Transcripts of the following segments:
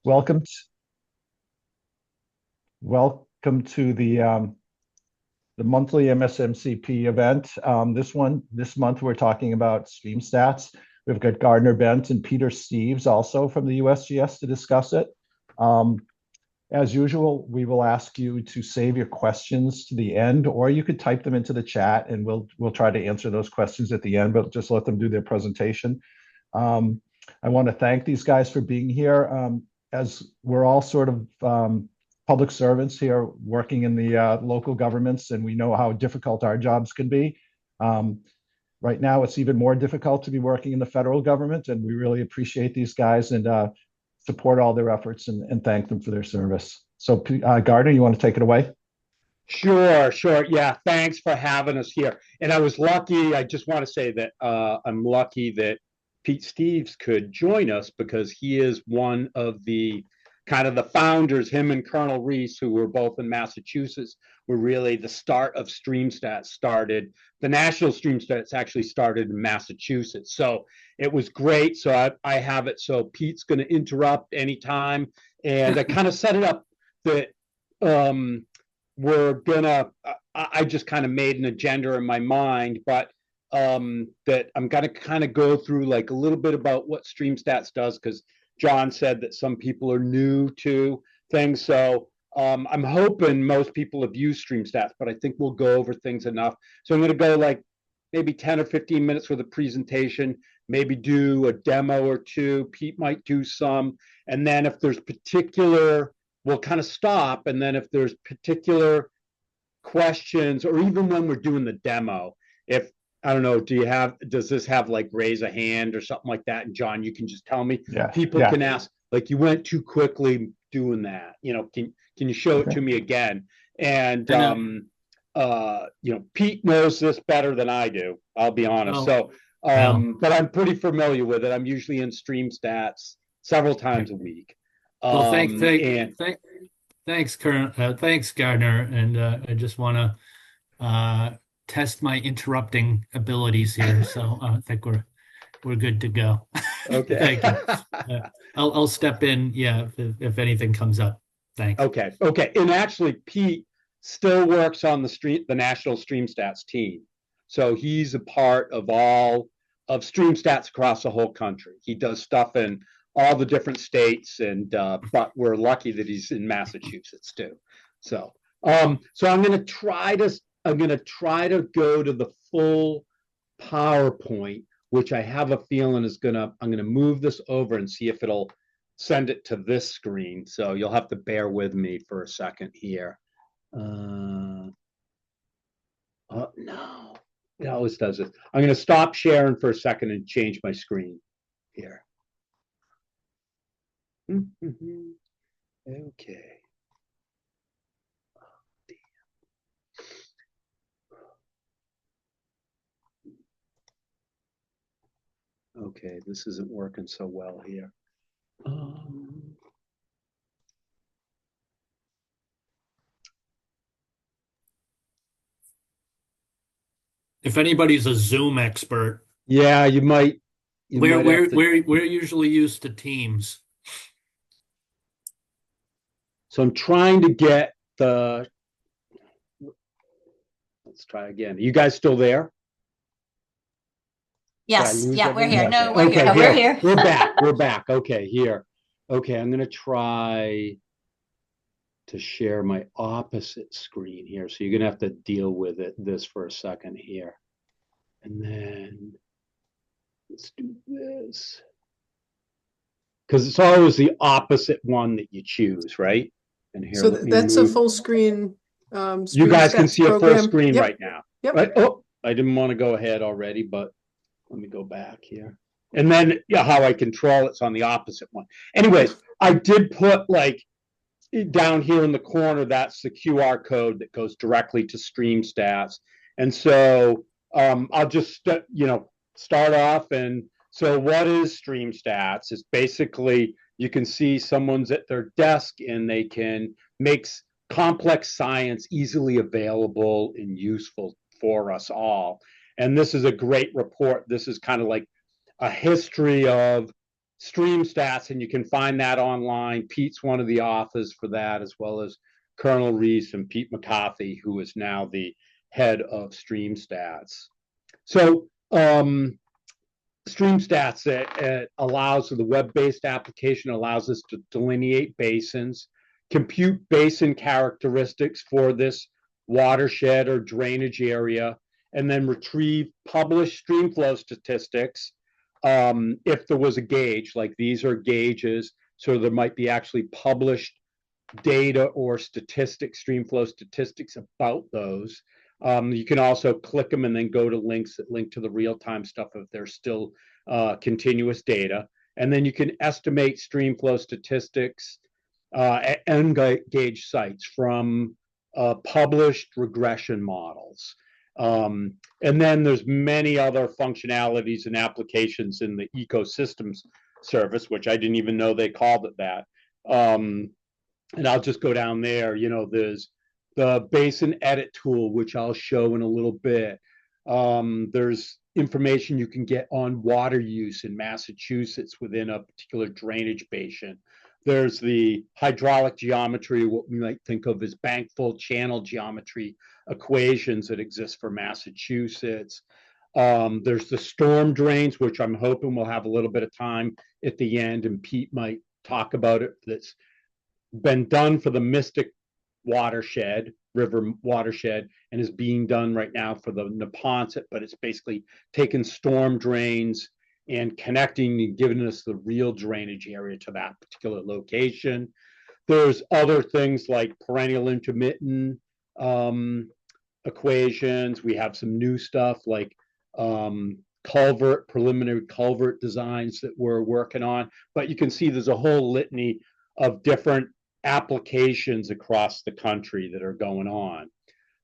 Welcome, welcome to the monthly MSMCP event. This month, we're talking about StreamStats. We've got Gardner Bent and Peter Steves also from the USGS to discuss it. As usual, we will ask you to save your questions to the end, or you could type them into the chat, and we'll try to answer those questions at the end. But just let them do their presentation. I want to thank these guys for being here. As we're all sort of public servants here working in the local governments, and we know how difficult our jobs can be. Right now, it's even more difficult to be working in the federal government, and we really appreciate these guys and support all their efforts and thank them for their service. So, Gardner, you want to take it away? Sure. Yeah, thanks for having us here. And I was lucky. I just want to say that I'm lucky that Pete Steves could join us because he is one of the kind of the founders. Him and Colonel Reese, who were both in Massachusetts, were really the start of StreamStats. The national StreamStats actually started in Massachusetts. So it was great. So I have it. So Pete's going to interrupt anytime. And I kind of set it up that I just kind of made an agenda in my mind, but that I'm going to kind of go through like a little bit about what StreamStats does, because John said that some people are new to things. So I'm hoping most people have used StreamStats, but I think we'll go over things enough. So I'm going to go like maybe 10 or 15 minutes for the presentation, maybe do a demo or two. Pete might do some. And then if there's we'll kind of stop. And then if there's particular questions, or even when we're doing the demo, if I don't know, does this have like raise a hand or something like that? And John, you can just tell me. Yeah. People can ask, like, you went too quickly doing that. Can you show it to me again? And Pete knows this better than I do, I'll be honest. But I'm pretty familiar with it. I'm usually in StreamStats several times a week. Well, thanks, Gardner. And I just want to test my interrupting abilities here. So I think we're good to go. Okay. Thank you. I'll step in, if anything comes up. Thanks. Okay. And actually, Pete still works on the national StreamStats team. So he's a part of all of StreamStats across the whole country. He does stuff in all the different states, and but we're lucky that he's in Massachusetts too. So I'm going to try to go to the full PowerPoint, which I have a feeling I'm going to move this over and see if it'll send it to this screen. So you'll have to bear with me for a second here. No, it always does it. I'm going to stop sharing for a second and change my screen here. Okay. Okay, this isn't working so well here. If anybody's a Zoom expert, yeah, you might. We're usually used to Teams. So I'm trying to get let's try again. Are you guys still there? Yes. Yeah, we're here. No, we're here. We're here. We're back. Okay, here. Okay, I'm going to try to share my opposite screen here. So you're going to have to deal with this for a second here. And then let's do this. Because it's always the opposite one that you choose, right? And here, so that's a full screen. You guys can see program. A full screen right now. Yep. Right? Oh, I didn't want to go ahead already, but let me go back here. And then how I control it's on the opposite one. Anyways, I did put like down here in the corner, that's the QR code that goes directly to StreamStats. And so I'll just start off. And so what is StreamStats? It's basically, you can see someone's at their desk and they can make complex science easily available and useful for us all. And this is a great report. This is kind of like a history of StreamStats, and you can find that online. Pete's one of the authors for that, as well as Colonel Reese and Pete McCarthy, who is now the head of StreamStats. So StreamStats it allows the web-based application allows us to delineate basins, compute basin characteristics for this watershed or drainage area, and then retrieve published streamflow statistics if there was a gauge. Like these are gauges, so there might be actually published data or statistics, streamflow statistics about those. You can also click them and then go to links that link to the real-time stuff if there's still continuous data. And then you can estimate streamflow statistics at end gauge sites from published regression models. And then there's many other functionalities and applications in the ecosystems service, which I didn't even know they called it that. And I'll just go down there. You know, there's the basin edit tool, which I'll show in a little bit. There's information you can get on water use in Massachusetts within a particular drainage basin. There's the hydraulic geometry, what we might think of as bankfull channel geometry equations that exist for Massachusetts. There's the storm drains, which I'm hoping we'll have a little bit of time at the end, and Pete might talk about it. That's been done for the Mystic watershed, river watershed, and is being done right now for the Neponset, but it's basically taking storm drains and connecting and giving us the real drainage area to that particular location. There's other things like perennial intermittent equations. We have some new stuff like preliminary culvert designs that we're working on, but you can see there's a whole litany of different applications across the country that are going on.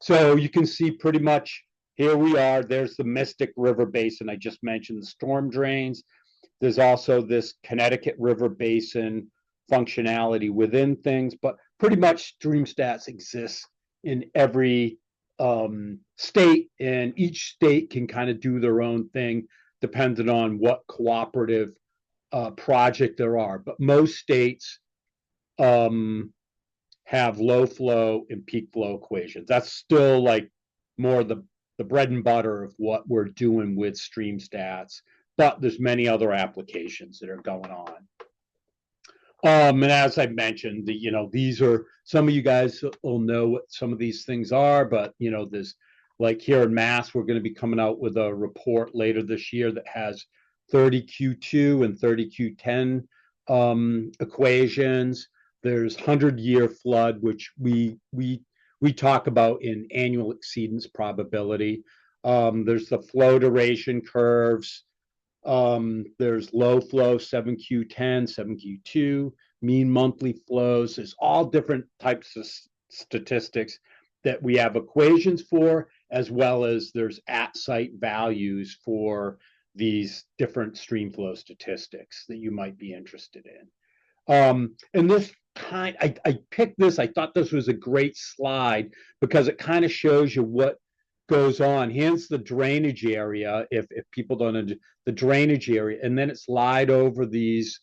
So you can see pretty much here we are. There's the Mystic River Basin. I just mentioned the storm drains. There's also this Connecticut River Basin functionality within things, but pretty much StreamStats exists in every state, and each state can kind of do their own thing depending on what cooperative project there are. But most states have low flow and peak flow equations. That's still like more the bread and butter of what we're doing with StreamStats, but there's many other applications that are going on. And as I mentioned, you know, these are, some of you guys will know what some of these things are, but you know, there's like here in Mass, we're going to be coming out with a report later this year that has 30Q2 and 30Q10 equations. There's 100-year flood, which we talk about in annual exceedance probability. There's the flow duration curves. There's low flow 7Q10, 7Q2, mean monthly flows. There's all different types of statistics that we have equations for, as well as there's at-site values for these different stream flow statistics that you might be interested in. And this kind, I picked this, I thought this was a great slide because it kind of shows you what goes on. Here's the drainage area, if people don't know the drainage area, and then it's lied over these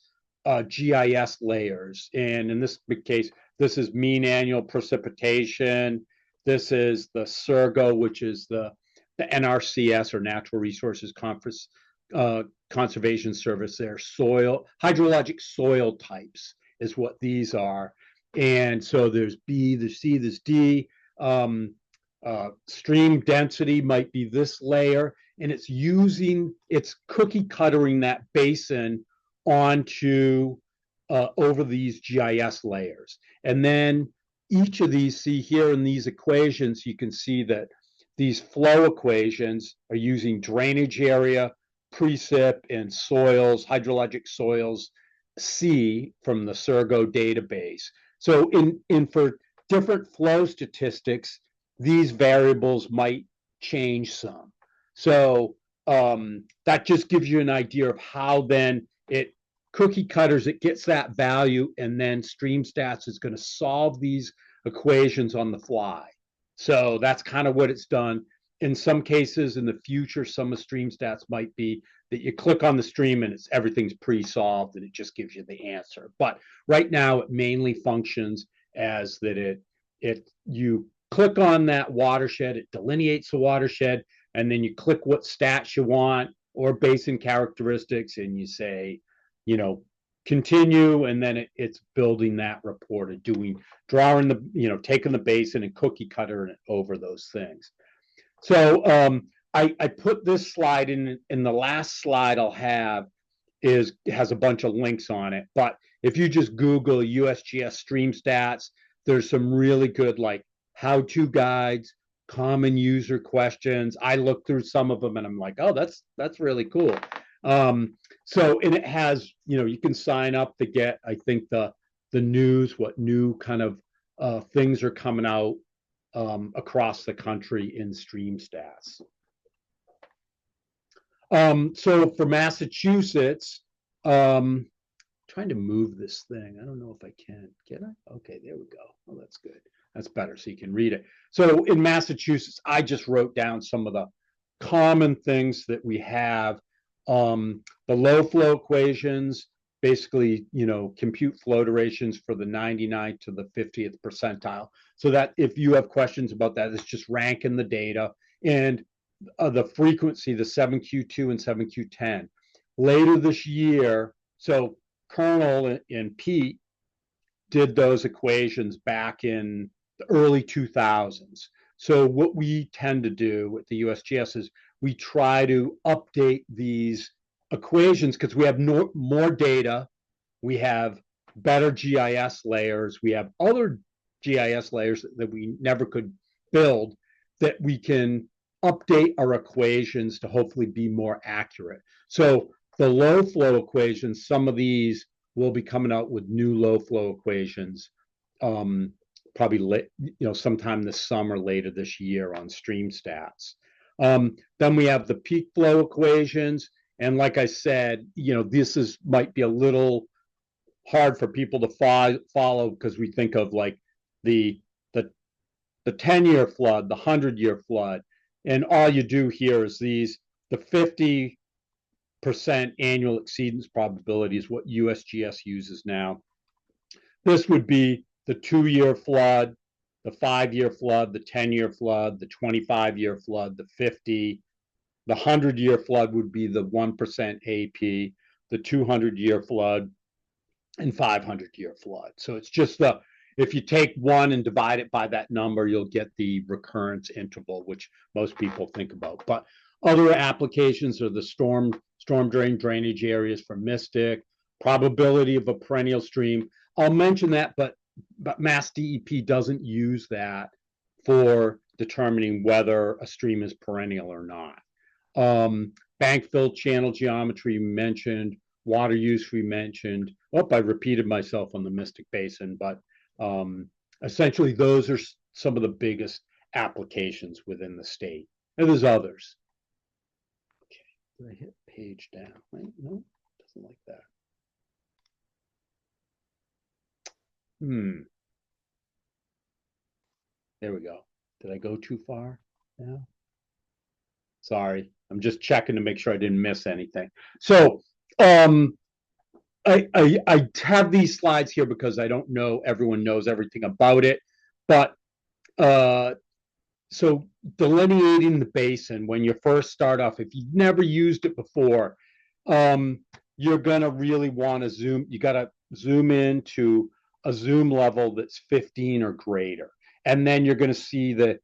GIS layers. And in this case, this is mean annual precipitation. This is the SERGO, which is the NRCS, or Natural Resources Conservation Service. Their soil, hydrologic soil types is what these are. And so there's B, there's C, there's D. Stream density might be this layer, and it's cookie cuttering that basin onto over these GIS layers. And then each of these, see here in these equations, you can see that these flow equations are using drainage area, precip, and soils, hydrologic soils C from the SERGO database. So in for different flow statistics, these variables might change some. So that just gives you an idea of how then it cookie cutters, it gets that value, and then StreamStats is going to solve these equations on the fly. So that's kind of what it's done. in some cases in the future, some of StreamStats might be that you click on the stream and everything's pre-solved and it just gives you the answer. But right now it mainly functions as that you click on that watershed, it delineates the watershed, and then you click what stats you want or basin characteristics, and you say, continue, and then it's building that report of drawing the, taking the basin and cookie cutter it over those things. So I put this slide in the last slide I'll have has a bunch of links on it. But if you just Google USGS StreamStats, there's some really good like how-to guides, common user questions. I looked through some of them and I'm like, oh, that's really cool. So, and it has, you can sign up to get, I think, the news, what new kind of things are coming out across the country in StreamStats. So for Massachusetts, trying to move this thing. I don't know if I can. Can I? Okay, there we go. Oh, that's good. That's better, so you can read it. So in Massachusetts, I just wrote down some of the common things that we have. The low flow equations, basically, compute flow durations for the 99th to the 50th percentile. So that if you have questions about that, it's just ranking the data. And the frequency, the 7Q2 and 7Q10. Later this year, so Colonel and Pete did those equations back in the early 2000s. So what we tend to do with the USGS is we try to update these equations because we have more data, we have better GIS layers, we have other GIS layers that we never could build, that we can update our equations to hopefully be more accurate. So the low flow equations, some of these will be coming out with new low flow equations, probably sometime this summer, later this year on StreamStats. Then we have the peak flow equations, and like I said, this might be a little hard for people to follow because we think of like the 10-year flood, the 100-year flood, and all you do here is the 50% annual exceedance probability is what USGS uses now. This would be the 2-year flood, the 5-year flood, the 10-year flood, the 25-year flood, the 50. The 100-year flood would be the 1% AP, the 200-year flood, and 500-year flood. So it's just if you take one and divide it by that number, you'll get the recurrence interval, which most people think about. But other applications are the storm drain drainage areas for Mystic, probability of a perennial stream. I'll mention that, but Mass DEP doesn't use that for determining whether a stream is perennial or not. Bank fill channel geometry mentioned, water use we mentioned. Oh, I repeated myself on the Mystic Basin, but essentially those are some of the biggest applications within the state. And there's others. Okay, did I hit page down? Right? No, it doesn't like that. There we go. Did I go too far now? Sorry, I'm just checking to make sure I didn't miss anything. So I have these slides here because I don't know everyone knows everything about it, but so delineating the basin, when you first start off, if you've never used it before, you're gonna really want to zoom. You got to zoom into a zoom level that's 15 or greater, and then you're going to see the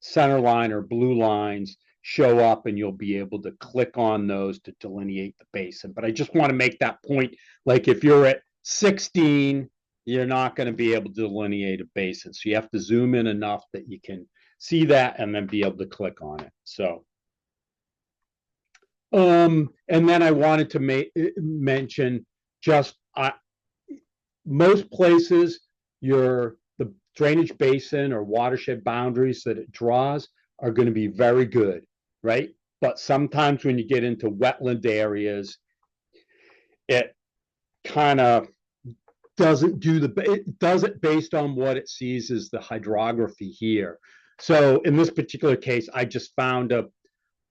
center line or blue lines show up, and you'll be able to click on those to delineate the basin. But I just want to make that point, like if you're at 16, you're not going to be able to delineate a basin. So you have to zoom in enough that you can see that and then be able to click on it. So, and then I wanted to mention just most places, the drainage basin or watershed boundaries that it draws are going to be very good, right? But sometimes when you get into wetland areas, it kind of doesn't do it does it based on what it sees as the hydrography here. So in this particular case, I just found a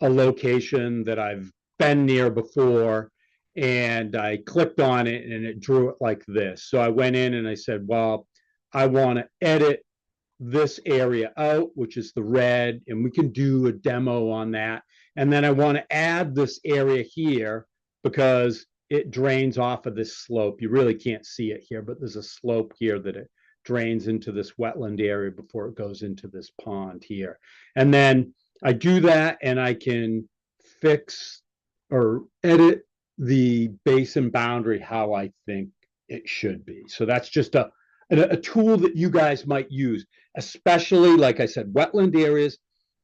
location that I've been near before, and I clicked on it and it drew it like this. So I went in and I said, well, I want to edit this area out, which is the red, and we can do a demo on that. And then I want to add this area here because it drains off of this slope. You really can't see it here, but there's a slope here that it drains into this wetland area before it goes into this pond here. And then I do that and I can fix or edit the basin boundary how I think it should be. So that's just a tool that you guys might use, especially, like I said, wetland areas,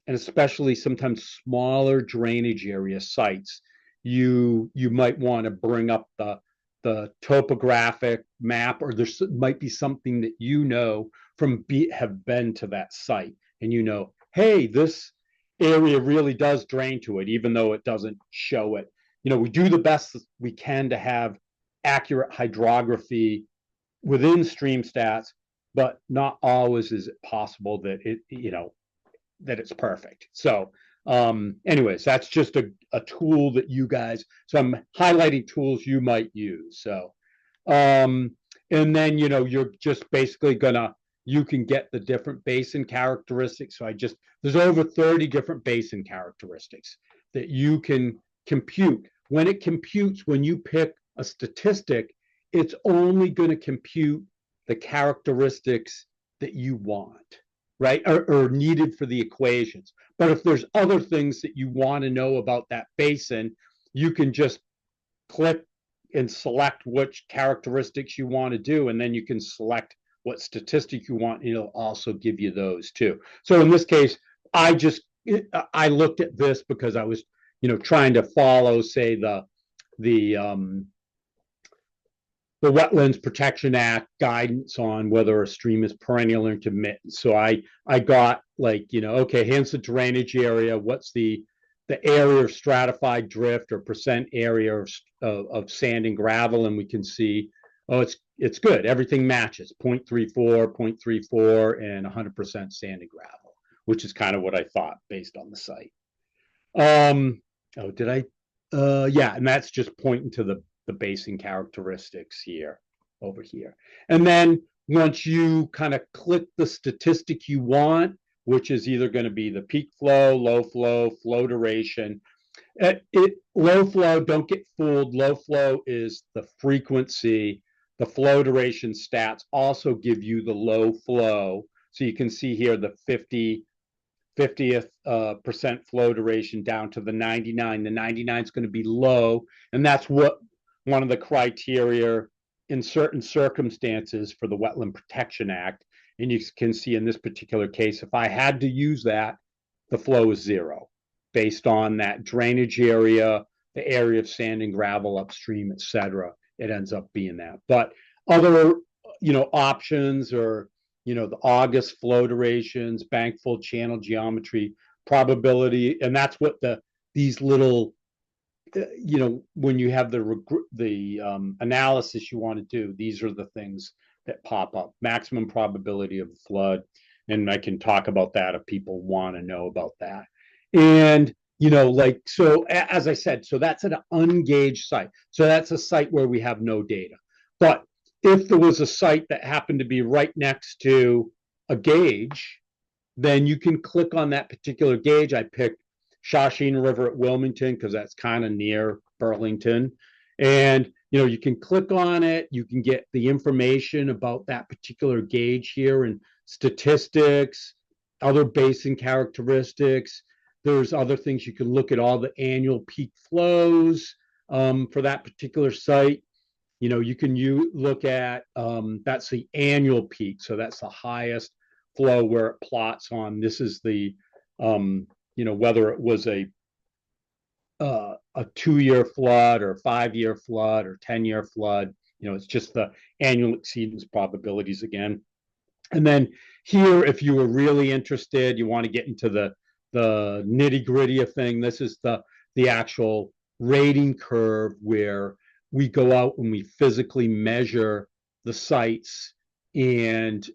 and especially sometimes smaller drainage area sites. You might want to bring up the topographic map, or there might be something that you know from have been to that site, and you know, hey, this area really does drain to it, even though it doesn't show it. You know, we do the best we can to have accurate hydrography within StreamStats, but not always is it possible that it, you know, that it's perfect. So anyways, that's just a tool that you guys, so I'm highlighting tools you might use. So and then, you know, you're just basically gonna, you can get the different basin characteristics. So there's over 30 different basin characteristics that you can compute. When it computes, when you pick a statistic, it's only going to compute the characteristics that you want, right? Or needed for the equations. But if there's other things that you want to know about that basin, you can just click and select which characteristics you want to do, and then you can select what statistic you want, and it'll also give you those too. So in this case, I looked at this because I was, you know, trying to follow, say, the Wetlands Protection Act guidance on whether a stream is perennial or intermittent. So I got, like, you know, okay, here's the drainage area. What's the area of stratified drift or percent area of sand and gravel? And we can see, oh, it's good. Everything matches, 0.34, 0.34, and 100% sand and gravel, which is kind of what I thought based on the site. Yeah, and that's just pointing to the basin characteristics here, over here. And then once you kind of click the statistic you want, which is either going to be the peak flow, low flow, flow duration. Low flow, don't get fooled. Low flow is the frequency. The flow duration stats also give you the low flow. So you can see here the 50th percent flow duration down to the 99. The 99 is going to be low, and that's what one of the criteria in certain circumstances for the Wetland Protection Act. And you can see in this particular case, if I had to use that, the flow is 0 based on that drainage area, the area of sand and gravel upstream, etc. It ends up being that. But other, you know, options, or, you know, the August flow durations, bank full channel geometry, probability, and that's what these little, you know, when you have the analysis you want to do, these are the things that pop up. Maximum probability of flood, and I can talk about that if people want to know about that. And, you know, like, so as I said, so that's an ungauged site. So that's a site where we have no data. But if there was a site that happened to be right next to a gauge, then you can click on that particular gauge. I picked Shawshene River at Wilmington because that's kind of near Burlington. And, you know, you can click on it. You can get the information about that particular gauge here and statistics, other basin characteristics. There's other things. You can look at all the annual peak flows for that particular site. You know, you can look at, that's the annual peak. So that's the highest flow where it plots on. This is the, you know, whether it was a 2-year flood or 5-year flood or 10-year flood. You know, it's just the annual exceedance probabilities again. And then here, if you were really interested, you want to get into the nitty gritty of thing. This is the actual rating curve where we go out and we physically measure the sites. And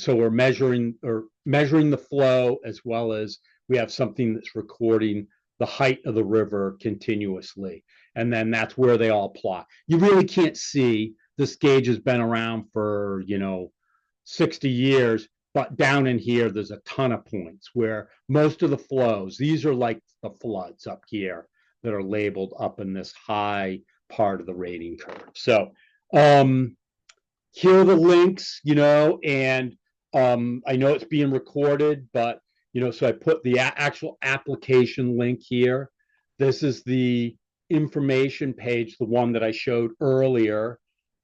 so we're measuring the flow, as well as we have something that's recording the height of the river continuously. And then that's where they all plot. You really can't see. This gauge has been around for, 60 years, but down in here, there's a ton of points where most of the flows, these are like the floods up here that are labeled up in this high part of the rating curve. So here are the links, and I know it's being recorded, but, so I put the actual application link here. This is the information page, the one that I showed earlier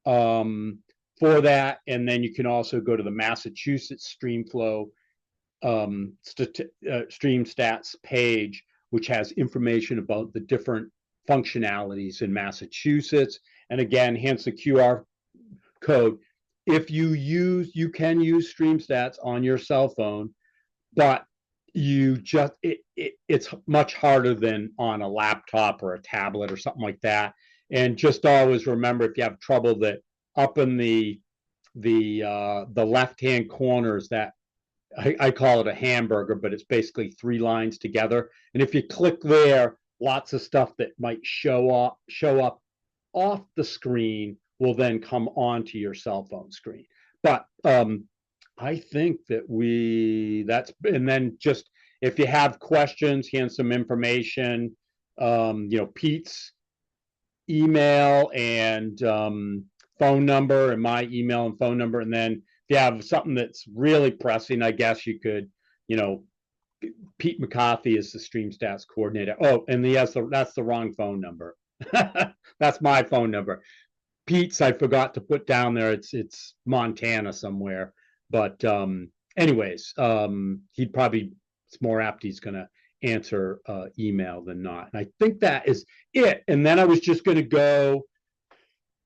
for that. And then you can also go to the Massachusetts StreamFlow StreamStats page, which has information about the different functionalities in Massachusetts. And again, hence the QR code. If you can use StreamStats on your cell phone, but it's much harder than on a laptop or a tablet or something like that. And just always remember, if you have trouble, that up in the left-hand corners, that I call it a hamburger, but it's basically 3 lines together. And if you click there, lots of stuff that might show up off the screen will then come onto your cell phone screen. But I think that and then just if you have questions, here's some information, Pete's email and phone number, and my email and phone number. And then if you have something that's really pressing, I guess you could, Pete McCarthy is the StreamStats coordinator. Oh, and that's the wrong phone number. That's my phone number. Pete's, I forgot to put down there. It's Montana somewhere. But anyways, it's more apt he's going to answer email than not. And I think that is it. And then I was just going to go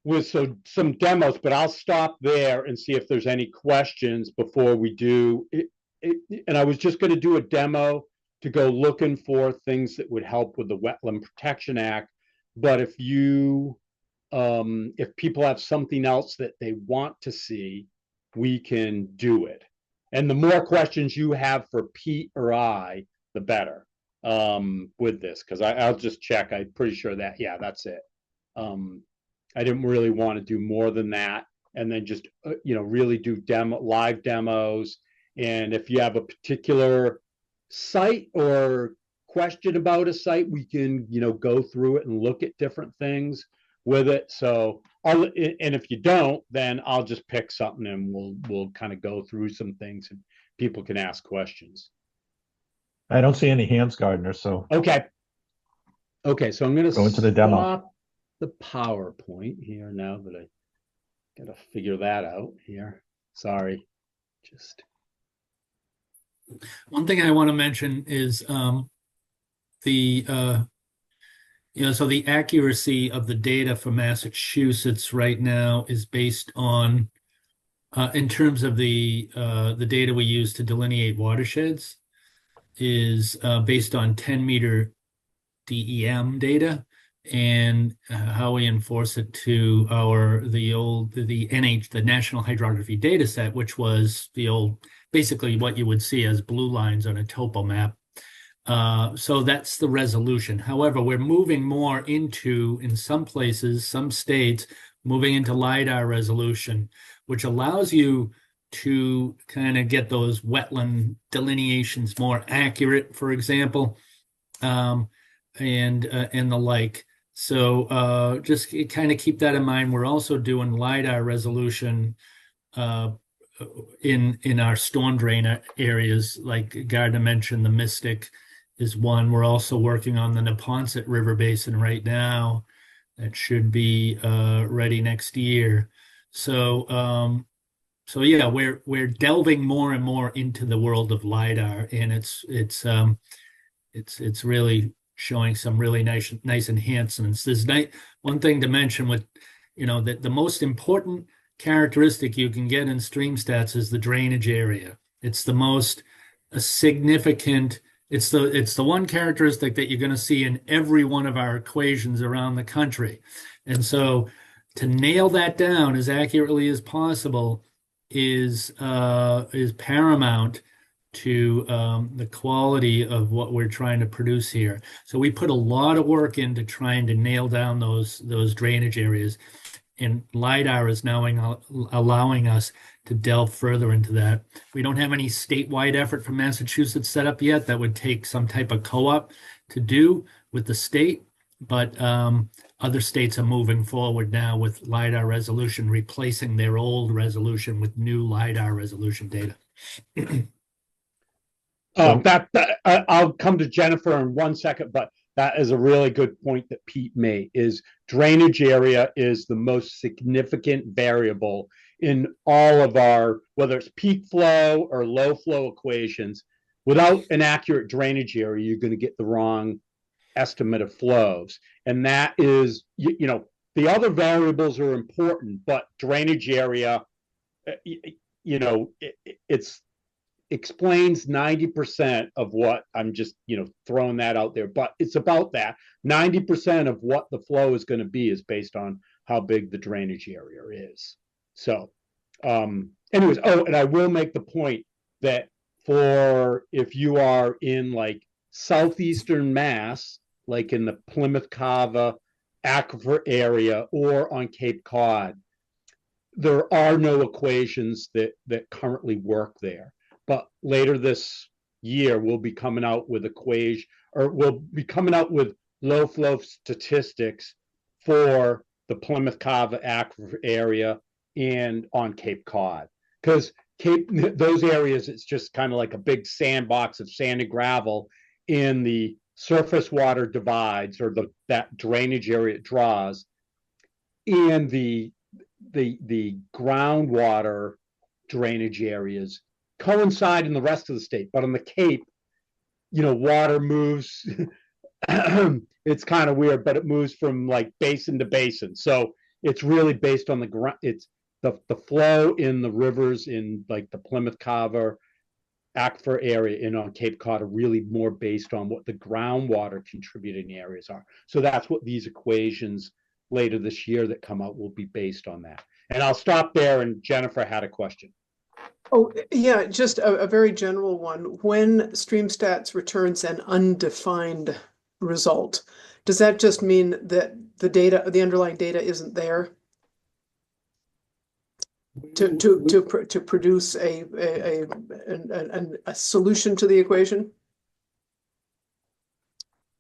with some demos, but I'll stop there and see if there's any questions before we do it. And I was just going to do a demo to go looking for things that would help with the Wetland Protection Act. But if people have something else that they want to see, we can do it. And the more questions you have for Pete or I, the better with this, because I'll just check. I'm pretty sure that, yeah, that's it. I didn't really want to do more than that. And then just, really do live demos. And if you have a particular site or question about a site, we can, go through it and look at different things with it. So and if you don't, then I'll just pick something and we'll kind of go through some things and people can ask questions. I don't see any hands, Gardner. So okay, so I'm going to go into the demo. The PowerPoint here now that I got to figure that out here. Sorry, just one thing I want to mention is so the accuracy of the data for Massachusetts right now is based on, in terms of the data we use to delineate watersheds, is based on 10-meter DEM data, and how we enforce it to the National Hydrography Data Set, which was basically what you would see as blue lines on a topo map. So that's the resolution. However, we're moving more into, in some places, some states, moving into LiDAR resolution, which allows you to kind of get those wetland delineations more accurate, for example, and the like. So just kind of keep that in mind. We're also doing LiDAR resolution in our storm drain areas, like Gardner mentioned. The Mystic is one. We're also working on the Neponset River Basin right now. That should be ready next year. So yeah, we're delving more and more into the world of LiDAR, and it's really showing some really nice enhancements. There's one thing to mention with, that the most important characteristic you can get in StreamStats is the drainage area. It's the most significant. It's the one characteristic that you're going to see in every one of our equations around the country. And so to nail that down as accurately as possible is paramount to the quality of what we're trying to produce here. So we put a lot of work into trying to nail down those drainage areas, and LiDAR is now allowing us to delve further into that. We don't have any statewide effort from Massachusetts set up yet. That would take some type of co-op to do with the state, but other states are moving forward now with LiDAR resolution, replacing their old resolution with new LiDAR resolution data. I'll come to Jennifer in 1 second, but that is a really good point that Pete made, is drainage area is the most significant variable in all of our, whether it's peak flow or low flow equations. Without an accurate drainage area, you're going to get the wrong estimate of flows. And that is, the other variables are important, but drainage area, it's explains 90% of what I'm just, throwing that out there, but it's about that 90% of what the flow is going to be is based on how big the drainage area is. So, anyways, and I will make the point that if you are in like southeastern Mass, like in the Plymouth Carver aquifer area or on Cape Cod, there are no equations that currently work there. But later this year, we'll be coming out with low flow statistics for the Plymouth Carver aquifer area and on Cape Cod. Because those areas, it's just kind of like a big sandbox of sand and gravel, in the surface water divides, or that drainage area it draws, and the groundwater drainage areas coincide in the rest of the state. But on the Cape, water moves. It's kind of weird, but it moves from like basin to basin. So it's really based on the ground. It's the flow in the rivers in like the Plymouth Carver aquifer area and on Cape Cod are really more based on what the groundwater contributing areas are. So that's what these equations later this year that come out will be based on that. And I'll stop there. And Jennifer had a question. Oh, yeah, just a very general one. When StreamStats returns an undefined result, does that just mean that the underlying data isn't there to produce a solution to the equation?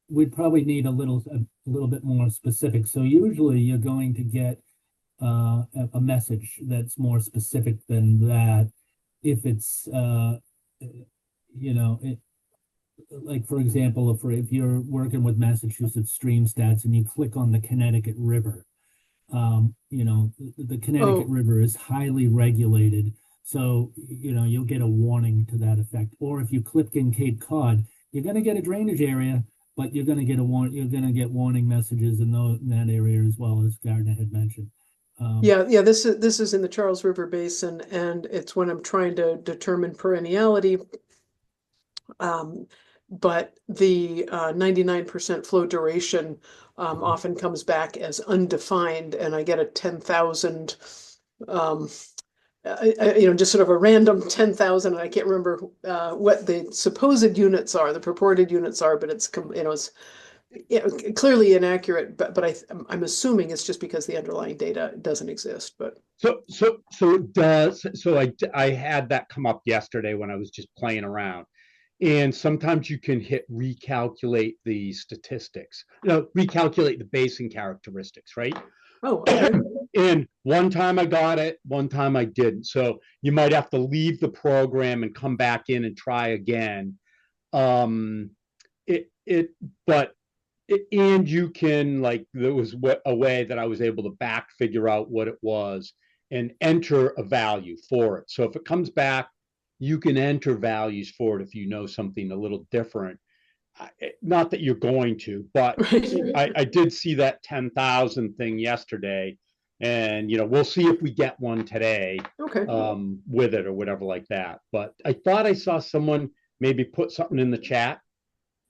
We'd probably need a little bit more specific. So usually you're going to get a message that's more specific than that. If it's, like for example, if you're working with Massachusetts StreamStats and you click on the Connecticut River, the Connecticut River is highly regulated. So, you'll get a warning to that effect. Or if you click in Cape Cod, you're going to get a drainage area, but you're going to get warning messages in that area as well, as Gardner had mentioned. This is in the Charles River Basin, and it's when I'm trying to determine perenniality. But the 99% flow duration often comes back as undefined, and I get a 10,000, just sort of a random 10,000. I can't remember what the supposed units are, the purported units are, but it's clearly inaccurate. But I'm assuming it's just because the underlying data doesn't exist. But so it does. So I had that come up yesterday when I was just playing around. And sometimes you can hit recalculate the statistics, recalculate the basin characteristics, right? Oh, okay. And one time I got it, one time I didn't. So you might have to leave the program and come back in and try again. And you can, like, there was a way that I was able to back figure out what it was and enter a value for it. So if it comes back, you can enter values for it if you know something a little different. Not that you're going to, but I did see that 10,000 thing yesterday, and we'll see if we get one today. Okay. With it or whatever like that. But I thought I saw someone maybe put something in the chat,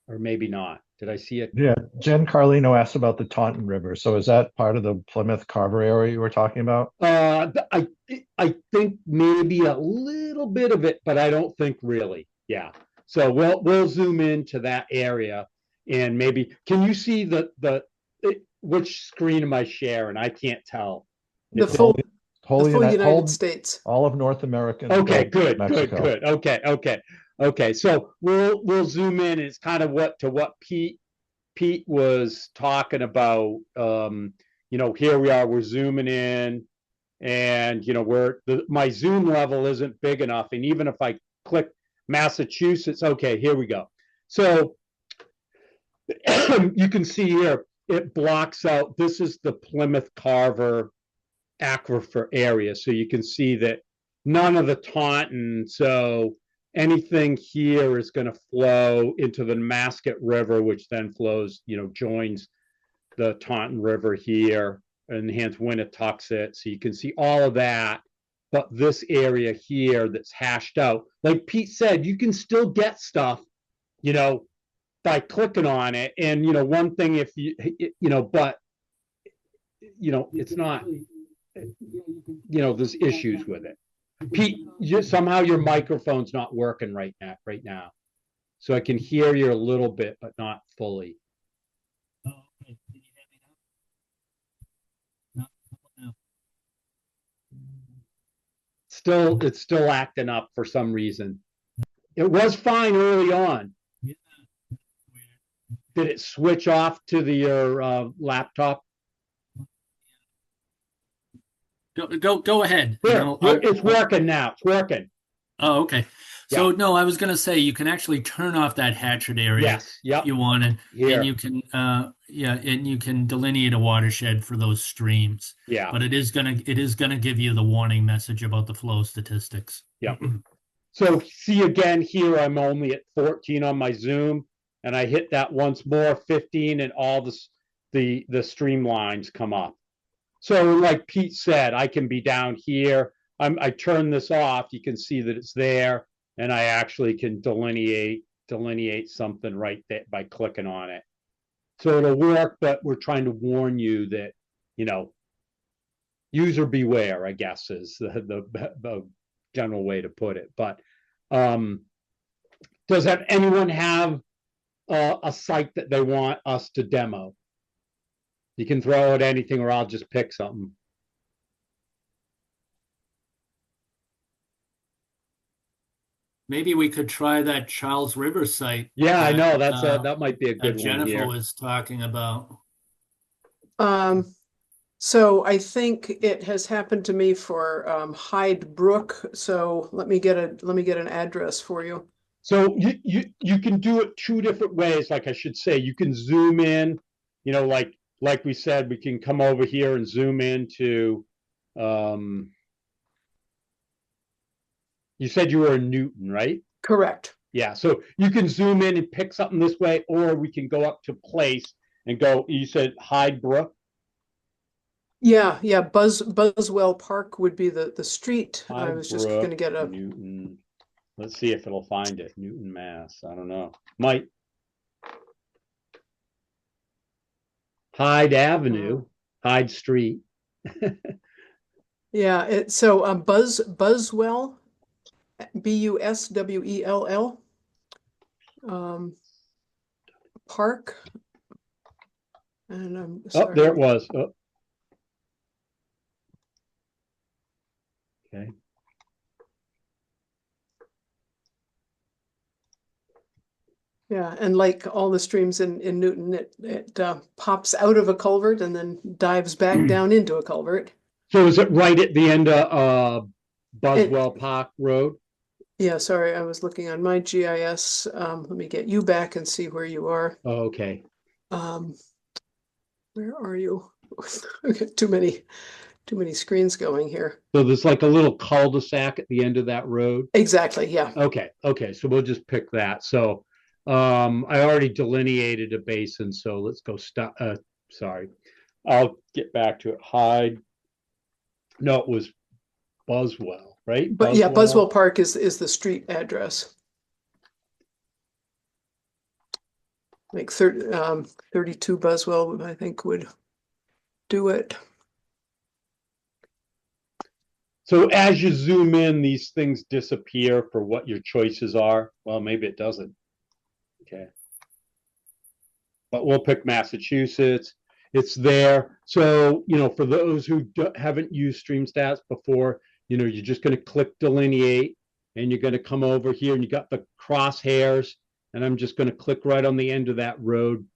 or maybe not. Did I see it? Yeah, Jen Carlino asked about the Taunton River. So is that part of the Plymouth Carver area you were talking about? I I think maybe a little bit of it, but I don't think really. Yeah. So we'll zoom into that area and maybe, can you see which screen am I sharing? I can't tell. The It's full, Whole the full United United States. all of North America. and Okay, good, Mexico. good. Okay. So we'll zoom in. It's kind of what Pete was talking about. Here we are, we're zooming in, and my zoom level isn't big enough. And even if I click Massachusetts, okay, here we go. So you can see here, it blocks out, this is the Plymouth Carver aquifer area. So you can see that none of the Taunton, so anything here is going to flow into the Nemasket River, which then flows, joins the Taunton River here, and hence Winnetoxet. So you can see all of that. But this area here that's hashed out, like Pete said, you can still get stuff, by clicking on it. And, one thing, if but, it's not, there's issues with it. Pete, somehow your microphone's not working right now. So I can hear you a little bit, but not fully. Oh, okay. Can you hear me now? No. It's still acting up for some reason. It was fine early on. Yeah. Did it switch off to your laptop? Go ahead. Here, it's working now. It's working. Oh, okay. So Yeah. no, I was going to say you can actually turn off that hatchet area Yes. Yep. if you want, and Here. you can and you can delineate a watershed for those streams. Yeah. But it is gonna give you the warning message about the flow statistics. Yeah. So see again here, I'm only at 14 on my Zoom, and I hit that once more, 15, and all the streamlines come up. So like Pete said, I can be down here. I turn this off. You can see that it's there, and I actually can delineate something right there by clicking on it. So it'll work, but we're trying to warn you that, user beware, I guess, is the general way to put it. But does anyone have a site that they want us to demo? You can throw at anything, or I'll just pick something. Maybe we could try that Charles River site. Yeah, I know that that might be a good one Jennifer here. was talking about. So I think it has happened to me for Hyde Brook. So let me get an address for you. So you can do it two different ways. Like I should say, you can zoom in, like we said, we can come over here and zoom into, you said you were in Newton, right? Correct. Yeah, so you can zoom in and pick something this way, or we can go up to place and go, you said Hyde Brook? Yeah. Buswell Park would be the street. Hyde I was just Brook, going to get a Newton. Let's see if it'll find it. Newton, Mass. I don't know. Might. Hyde Avenue, Hyde Street. Yeah. Buswell, Buswell, Park. And I'm sorry. Oh, there it was. Oh. Okay. Yeah, and like all the streams in Newton, it pops out of a culvert and then dives back down into a culvert. So is it right at the end of Buswell Park Road? Yeah, sorry, I was looking on my GIS. Let me get you back and see where you are. Oh, okay. Where are you? I've got too many screens going here. So there's like a little cul-de-sac at the end of that road? Exactly, yeah. Okay, so we'll just pick that. So I already delineated a basin, so let's go sorry. I'll get back to it. Hyde. No, it was Buswell, right? But yeah, Buswell Park is the street address. Like 32 Buswell, I think, would do it. So as you zoom in, these things disappear for what your choices are. Well, maybe it doesn't. Okay. But we'll pick Massachusetts. It's there. So, for those who haven't used StreamStats before, you're just going to click delineate, and you're going to come over here, and you got the crosshairs, and I'm just going to click right on the end of that road,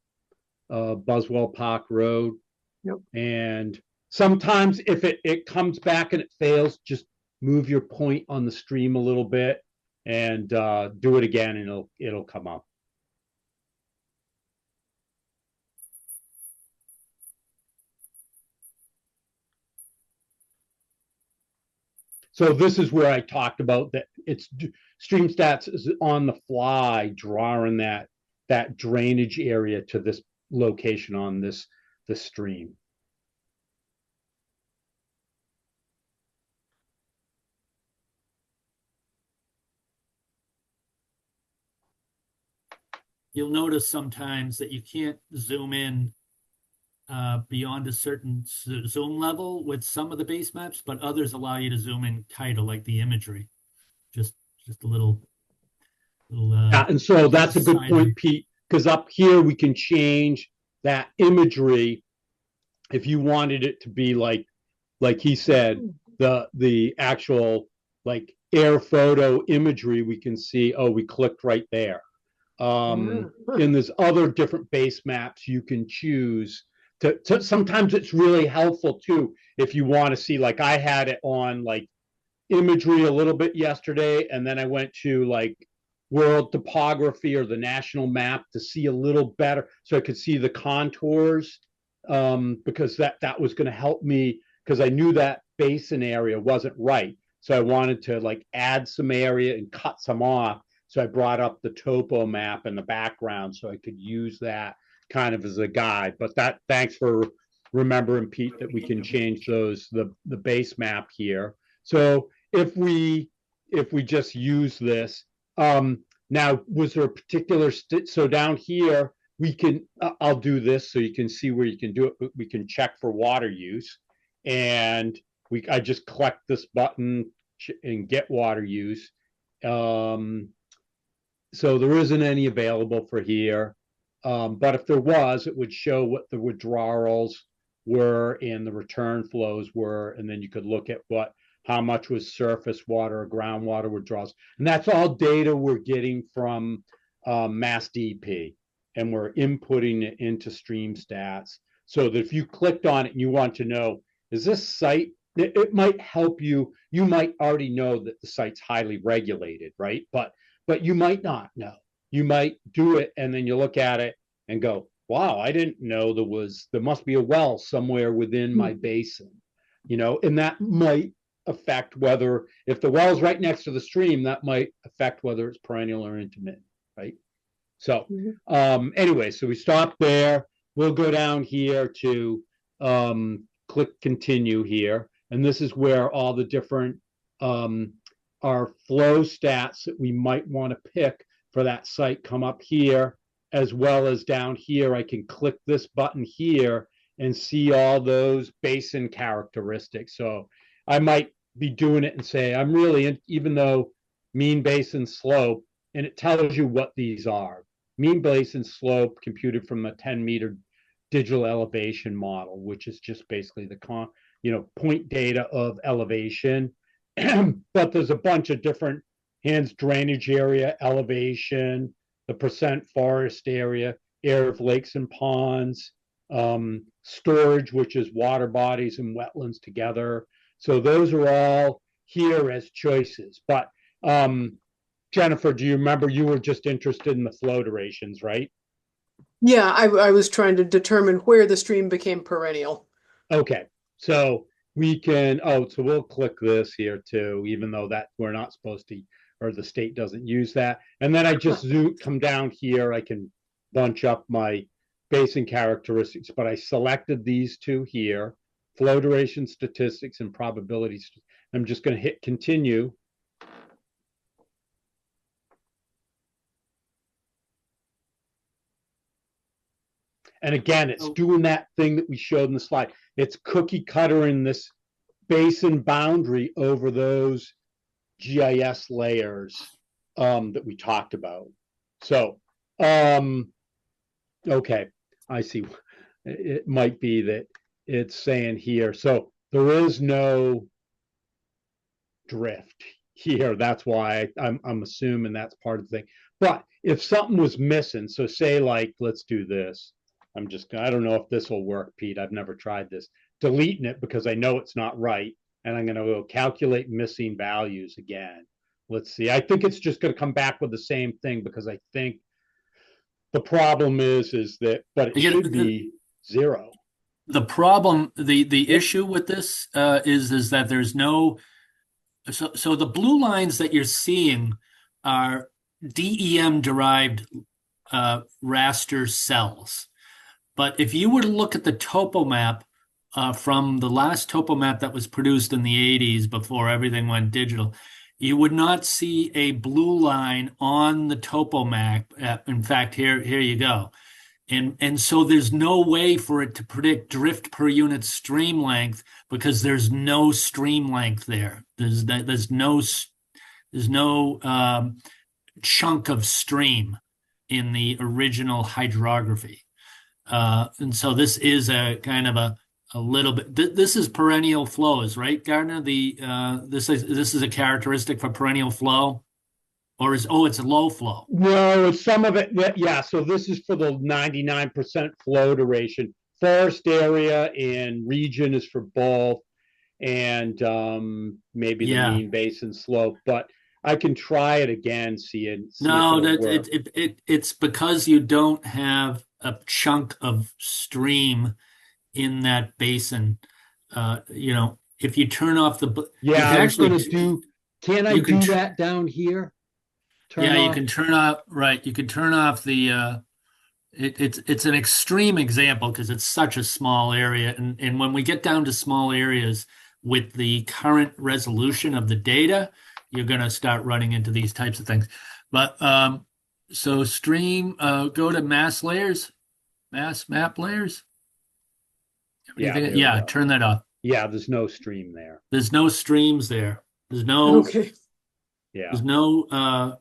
Buswell Park Road. Yep. And sometimes if it comes back and it fails, just move your point on the stream a little bit and do it again, and it'll come up. So this is where I talked about that it's StreamStats is on the fly drawing that drainage area to this location on the stream. You'll notice sometimes that you can't zoom in beyond a certain zoom level with some of the base maps, but others allow you to zoom in tighter, like the imagery. Just a little. Yeah, and so that's a good point, Pete, because up here we can change that imagery if you wanted it to be like he said, the actual like air photo imagery. We can see, oh, we clicked right there. And there's other different base maps you can choose. To sometimes it's really helpful too if you want to see, like I had it on like imagery a little bit yesterday, and then I went to like world topography or the national map to see a little better, so I could see the contours, because that was going to help me, because I knew that basin area wasn't right, so I wanted to like add some area and cut some off. So I brought up the topo map in the background so I could use that kind of as a guide. But thanks for remembering, Pete, that we can change the base map here. So if we just use this, now was there a particular so down here we can I'll do this so you can see where you can do it. But we can check for water use, and I just click this button and get water use. So there isn't any available for here. But if there was, it would show what the withdrawals were and the return flows were. And then you could look at how much was surface water or groundwater withdrawals. And that's all data we're getting from MassDEP. And we're inputting it into StreamStats. So that if you clicked on it and you want to know, is this site, it might help you. You might already know that the site's highly regulated, right? But you might not know. You might do it, and then you look at it and go, wow, I didn't know there must be a well somewhere within my basin, and that might affect whether, if the well's right next to the stream, that might affect whether it's perennial or intermittent, right? So anyway, so we stop there. We'll go down here to click continue here. And this is where all the different our flow stats that we might want to pick for that site come up here, as well as down here. I can click this button here and see all those basin characteristics. So I might be doing it and say, I'm really, even though mean basin slope, and it tells you what these are. Mean basin slope computed from a 10-meter digital elevation model, which is just basically the point data of elevation. But there's a bunch of different hands: drainage area, elevation, the percent forest area, area of lakes and ponds, storage, which is water bodies and wetlands together. So those are all here as choices. But Jennifer, do you remember you were just interested in the flow durations, right? Yeah, I was trying to determine where the stream became perennial. Okay, so we can, so we'll click this here too, even though that we're not supposed to, or the state doesn't use that. And then I just come down here, I can bunch up my basin characteristics, but I selected these two here, flow duration statistics and probabilities. I'm just going to hit continue. And again, it's doing that thing that we showed in the slide. It's cookie cutter in this basin boundary over those GIS layers that we talked about. So, okay, I see. It might be that it's saying here. So there is no drift here. That's why I'm assuming that's part of the thing. But if something was missing, so say like, let's do this. I don't know if this will work, Pete. I've never tried this. Deleting it because I know it's not right. And I'm going to go calculate missing values again. Let's see. I think it's just going to come back with the same thing because I think the problem is that, but it should be 0. The problem, the issue with this is that there's no, so the blue lines that you're seeing are DEM derived raster cells. But if you were to look at the topo map from the last topo map that was produced in the 80s before everything went digital, you would not see a blue line on the topo map. In fact, here you go. And so there's no way for it to predict drift per unit stream length because there's no stream length there. There's no chunk of stream in the original hydrography. And so this is a kind of a little bit. This is perennial flows, right, Gardner? This is a characteristic for perennial flow. Or it's a low flow? No, some of it, yeah. So this is for the 99% flow duration. Forest area and region is for both, and maybe the mean basin slope. But I can try it again, see no, it's because you don't have a chunk of stream in that basin. If you turn off the Can I do that down here? You can turn off, right. You can turn off the, it's an extreme example because it's such a small area. And when we get down to small areas with the current resolution of the data, you're going to start running into these types of things. But so stream, go to mass layers, mass map layers. Turn that off. Yeah, there's no stream there. There's no streams there. There's no, okay. Yeah. There's no,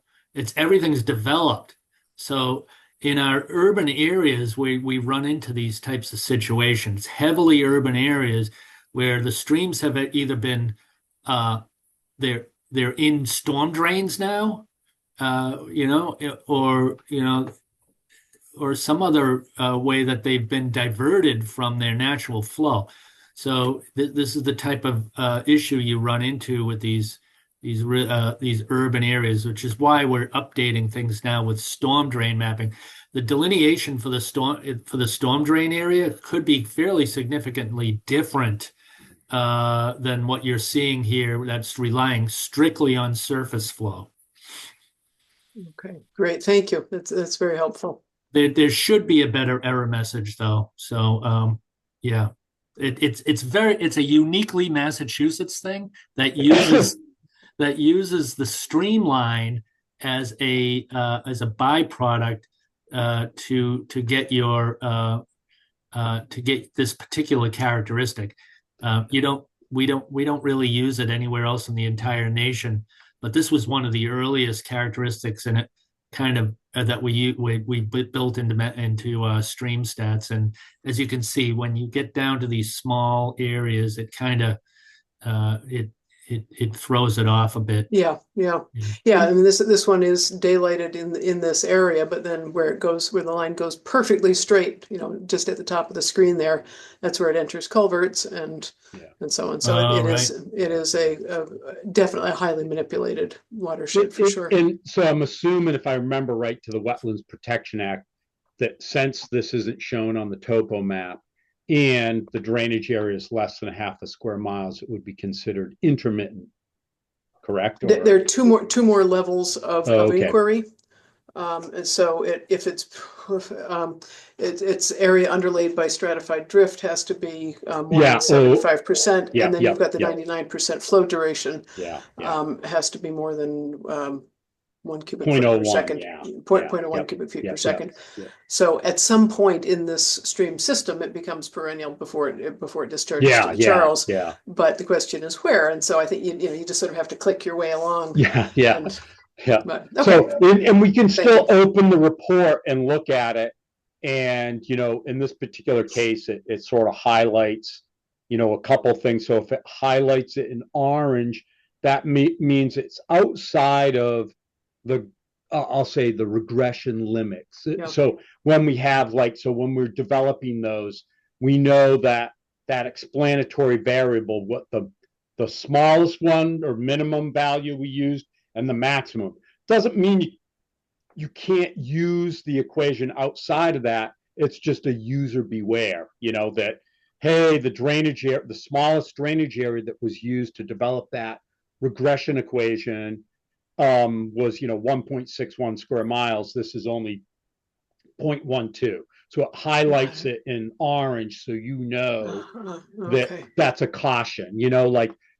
everything's developed. So in our urban areas, we run into these types of situations, heavily urban areas where the streams have either been, they're in storm drains now, or some other way that they've been diverted from their natural flow. So this is the type of issue you run into with these urban areas, which is why we're updating things now with storm drain mapping. The delineation for the storm drain area could be fairly significantly different than what you're seeing here. That's relying strictly on surface flow. Okay, great, thank you. That's very helpful. There should be a better error message though. So it's a uniquely Massachusetts thing that uses the streamline as a byproduct to get to get this particular characteristic. We don't really use it anywhere else in the entire nation, but this was one of the earliest characteristics in it, kind of that we built into StreamStats. And as you can see, when you get down to these small areas, it kind of it throws it off a bit. Yeah. I mean, this one is daylighted in this area, but then where the line goes perfectly straight, just at the top of the screen there, that's where it enters culverts and so on. So it is a definitely a highly manipulated watershed for sure. And so I'm assuming, if I remember right, to the Wetlands Protection Act, that since this isn't shown on the topo map, and the drainage area is less than half a square miles, it would be considered intermittent, correct? There are two more levels of inquiry. And so if it's area underlaid by stratified drift has to be more than 75%, and then you've got the 99% flow duration. Has to be more than 1 cubic foot per 0.01, second, yeah. 0.01 Yep, cubic feet yep, per second. yep. So at some point in this stream system, it becomes perennial before it discharges Yeah, to the yeah, Charles. yeah. But the question is where, and so I think you just sort of have to click your way along. Yeah, yeah, And, yeah. but, So, okay. and we can Thank still you. open the report and look at it. And, in this particular case, it sort of highlights, a couple things. So if it highlights it in orange, that means it's outside of the, I'll say the regression limits. Yeah. So when we have when we're developing those, we know that explanatory variable, what the smallest one or minimum value we used and the maximum, doesn't mean you can't use the equation outside of that. It's just a user beware, that, hey, the smallest drainage area that was used to develop that regression equation was 1.61 square miles. This is only 0.12. So it highlights it in orange, so Okay. that's a caution,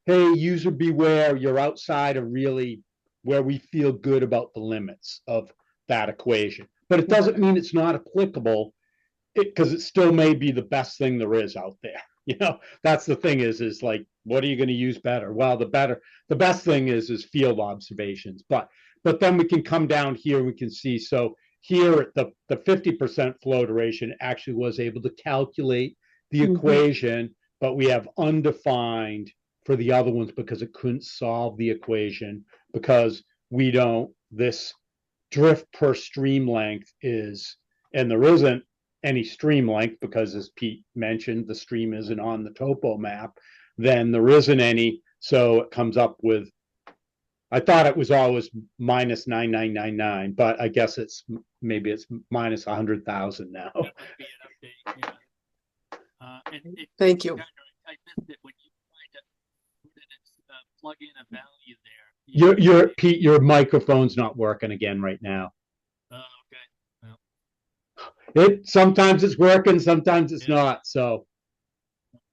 hey, user beware, you're outside of really where we feel good about the limits of that equation. But it doesn't mean it's not applicable, because it still may be the best thing there is out there. That's the thing is like, what are you going to use better? Well, the best thing is field observations. But then we can come down here, we can see, so here the 50% flow duration actually was able to calculate the equation, but we have undefined for the other ones because it couldn't solve the equation, because this drift per stream length is, and there isn't any stream length because, as Pete mentioned, the stream isn't on the topo map, then there isn't any. So it comes up with, I thought it was always minus 9999, but I guess maybe it's minus 100,000 now. That would be an update, yeah. Thank you. I missed it when you tried to plug in a value there. Pete, your microphone's not working again right now. Oh, okay. Sometimes it's working, sometimes it's not. So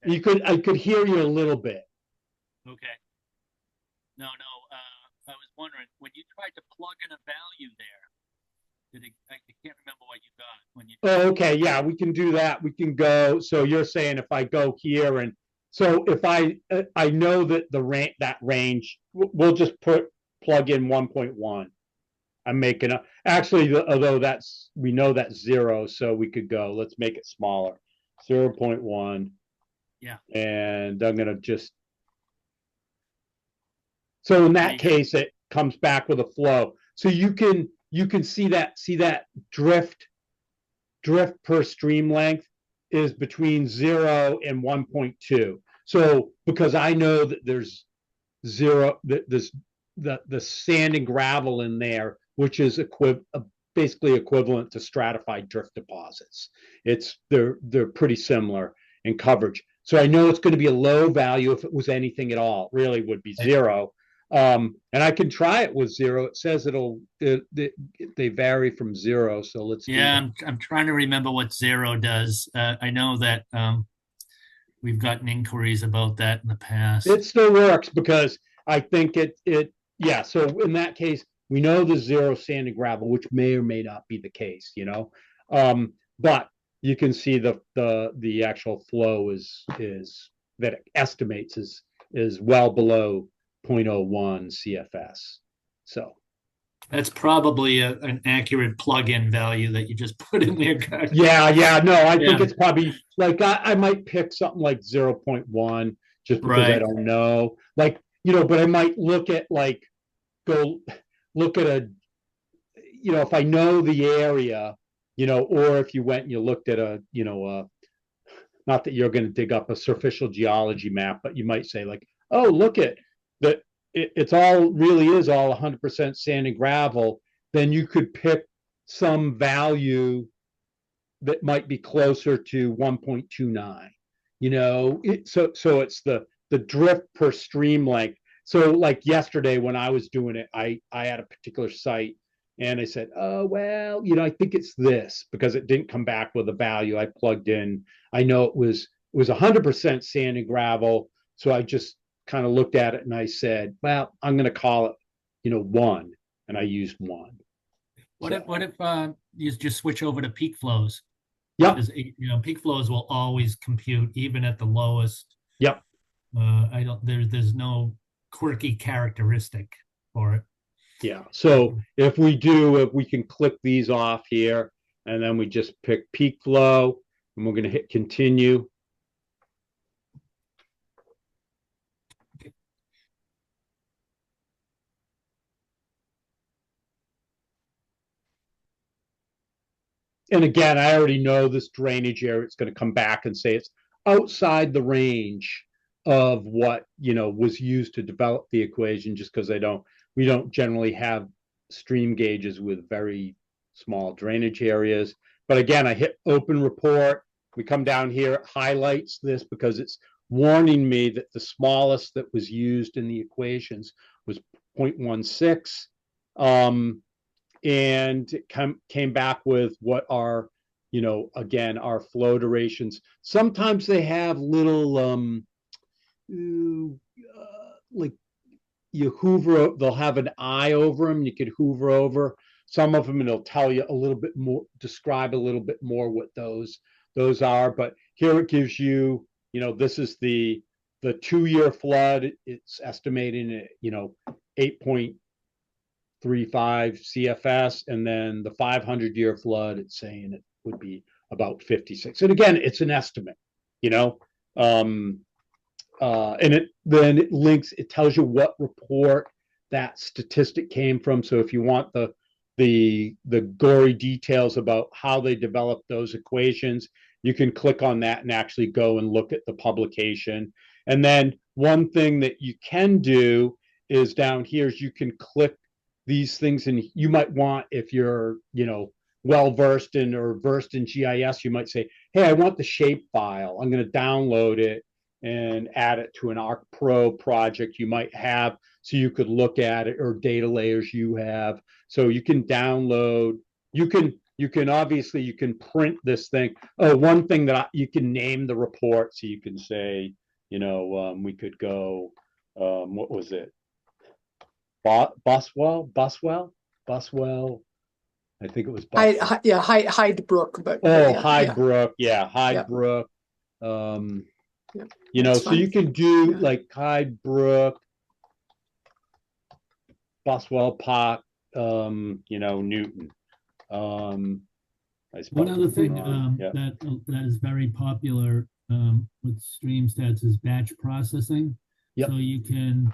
I could hear you a little bit. Okay. No. I was wondering, when you tried to plug in a value there, I can't remember what you got when you. Oh, okay. Yeah, we can do that. We can go. So you're saying if I go here, and so if I know that that range, we'll just plug in 1.1. I'm making up. Actually, although we know that's 0, so we could go. Let's make it smaller. 0.1. Yeah. And I'm gonna just. So in that case, it comes back with a flow. So you can see that drift per stream length is between 0 and 1.2. So because I know that there's 0, there's the sand and gravel in there, which is basically equivalent to stratified drift deposits. They're pretty similar in coverage. So I know it's going to be a low value if it was anything at all. It really would be 0. And I can try it with 0. It says they vary from 0. So let's. Yeah, I'm trying to remember what 0 does. I know that we've gotten inquiries about that in the past. It still works because I think yeah. So in that case, we know the 0 sand and gravel, which may or may not be the case, but you can see the actual flow is that it estimates is well below 0.01 CFS. So that's probably an accurate plug-in value that you just put in there. Yeah. No, I think it's probably like I might pick something like 0.1 just because I don't know. But I might look at go look at if I know the area, or if you went and you looked at not that you're going to dig up a surficial geology map, but you might say oh, look at that. It's all really is all 100% sand and gravel. Then you could pick some value that might be closer to 1.29. So it's the drift per stream length. So like yesterday when I was doing it, I had a particular site and I said, oh, well, I think it's this, because it didn't come back with a value I plugged in. I know it was 100% sand and gravel. So I just kind of looked at it and I said, well, I'm going to call it, 1. and I used one. What if you just switch over to peak flows? Yep. Because peak flows will always compute even at the lowest. Yep. There's no quirky characteristic for it. Yeah. So if we can click these off here, and then we just pick peak flow, and we're going to hit continue. And again, I already know this drainage area. It's going to come back and say it's outside the range of what was used to develop the equation, just because we don't generally have stream gauges with very small drainage areas. But again, I hit open report. We come down here, it highlights this because it's warning me that the smallest that was used in the equations was 0.16. And it came back with what are, again, our flow durations. Sometimes they have little, like you hover, they'll have an eye over them. You could hover over some of them and it'll tell you a little bit more, describe a little bit more what those are. But here it gives you, this is the 2-year flood. It's estimating it, 8.35 CFS, and then the 500-year flood, it's saying it would be about 56. And again, it's an estimate, and it links, it tells you what report that statistic came from. So if you want the gory details about how they developed those equations, you can click on that and actually go and look at the publication. And then one thing that you can do is down here is you can click these things, and you might want, if you're well versed in or versed in GIS, you might say, hey, I want the shape file. I'm going to download it and add it to an ArcPro project you might have, so you could look at it, or data layers you have. So you can download, you can obviously, you can print this thing. Oh, one thing that you can name the report, so you can say, we could go, what was it? Buswell. I think it was Buswell. Hyde Brook, but Hyde Brook, Hyde Brook. So fine. You can do like Hyde Brook, Buswell Park, Newton. One other thing that is very popular with StreamStats is batch processing. Yep. So you can